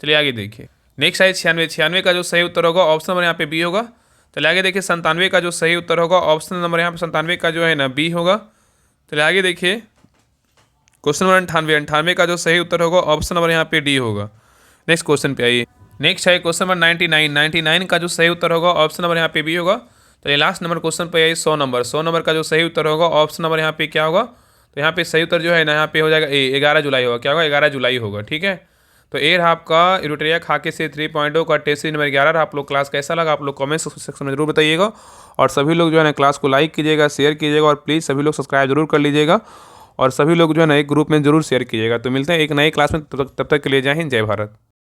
Speaker 1: चलिए आगे देखिए। नेक्स्ट है 96 का जो सही उत्तर होगा ऑप्शन नंबर यहाँ पे बी होगा। चलिए आगे देखिए 97 का जो सही उत्तर होगा ऑप्शन नंबर यहाँ पे 97 का जो है ना बी होगा। चलिए आगे देखिए क्वेश्चन नंबर 98 का जो सही उत्तर होगा ऑप्शन नंबर यहाँ पे डी होगा। नेक्स्ट क्वेश्चन पे आइए। नेक्स्ट है क्वेश्चन नंबर 99 का जो सही उत्तर होगा ऑप्शन नंबर यहाँ पे बी होगा। चलिए लास्ट नंबर क्वेश्चन पे आई 100 नंबर का जो सही उत्तर होगा ऑप्शन नंबर यहाँ पे क्या होगा, तो यहाँ पे सही उत्तर जो है ना यहाँ पे हो जाएगा ए 11 जुलाई होगा। क्या होगा, 11 जुलाई होगा। ठीक है, तो ये रहा आपका यूटेरिया खाके से 3.0 का टेस्ट सीरीज नंबर 11। आप लोग क्लास कैसा लगा आप लोग कमेंट सेक्शन में जरूर बताइएगा, और सभी लोग जो है ना क्लास को लाइक कीजिएगा, शेयर कीजिएगा, और प्लीज़ सभी लोग सब्सक्राइब जरूर कर लीजिएगा, और सभी लोग जो है ना एक ग्रुप में जरूर शेयर कीजिएगा। तो मिलते हैं एक नई क्लास में, तब तक के लिए जय हिंद, जय भारत।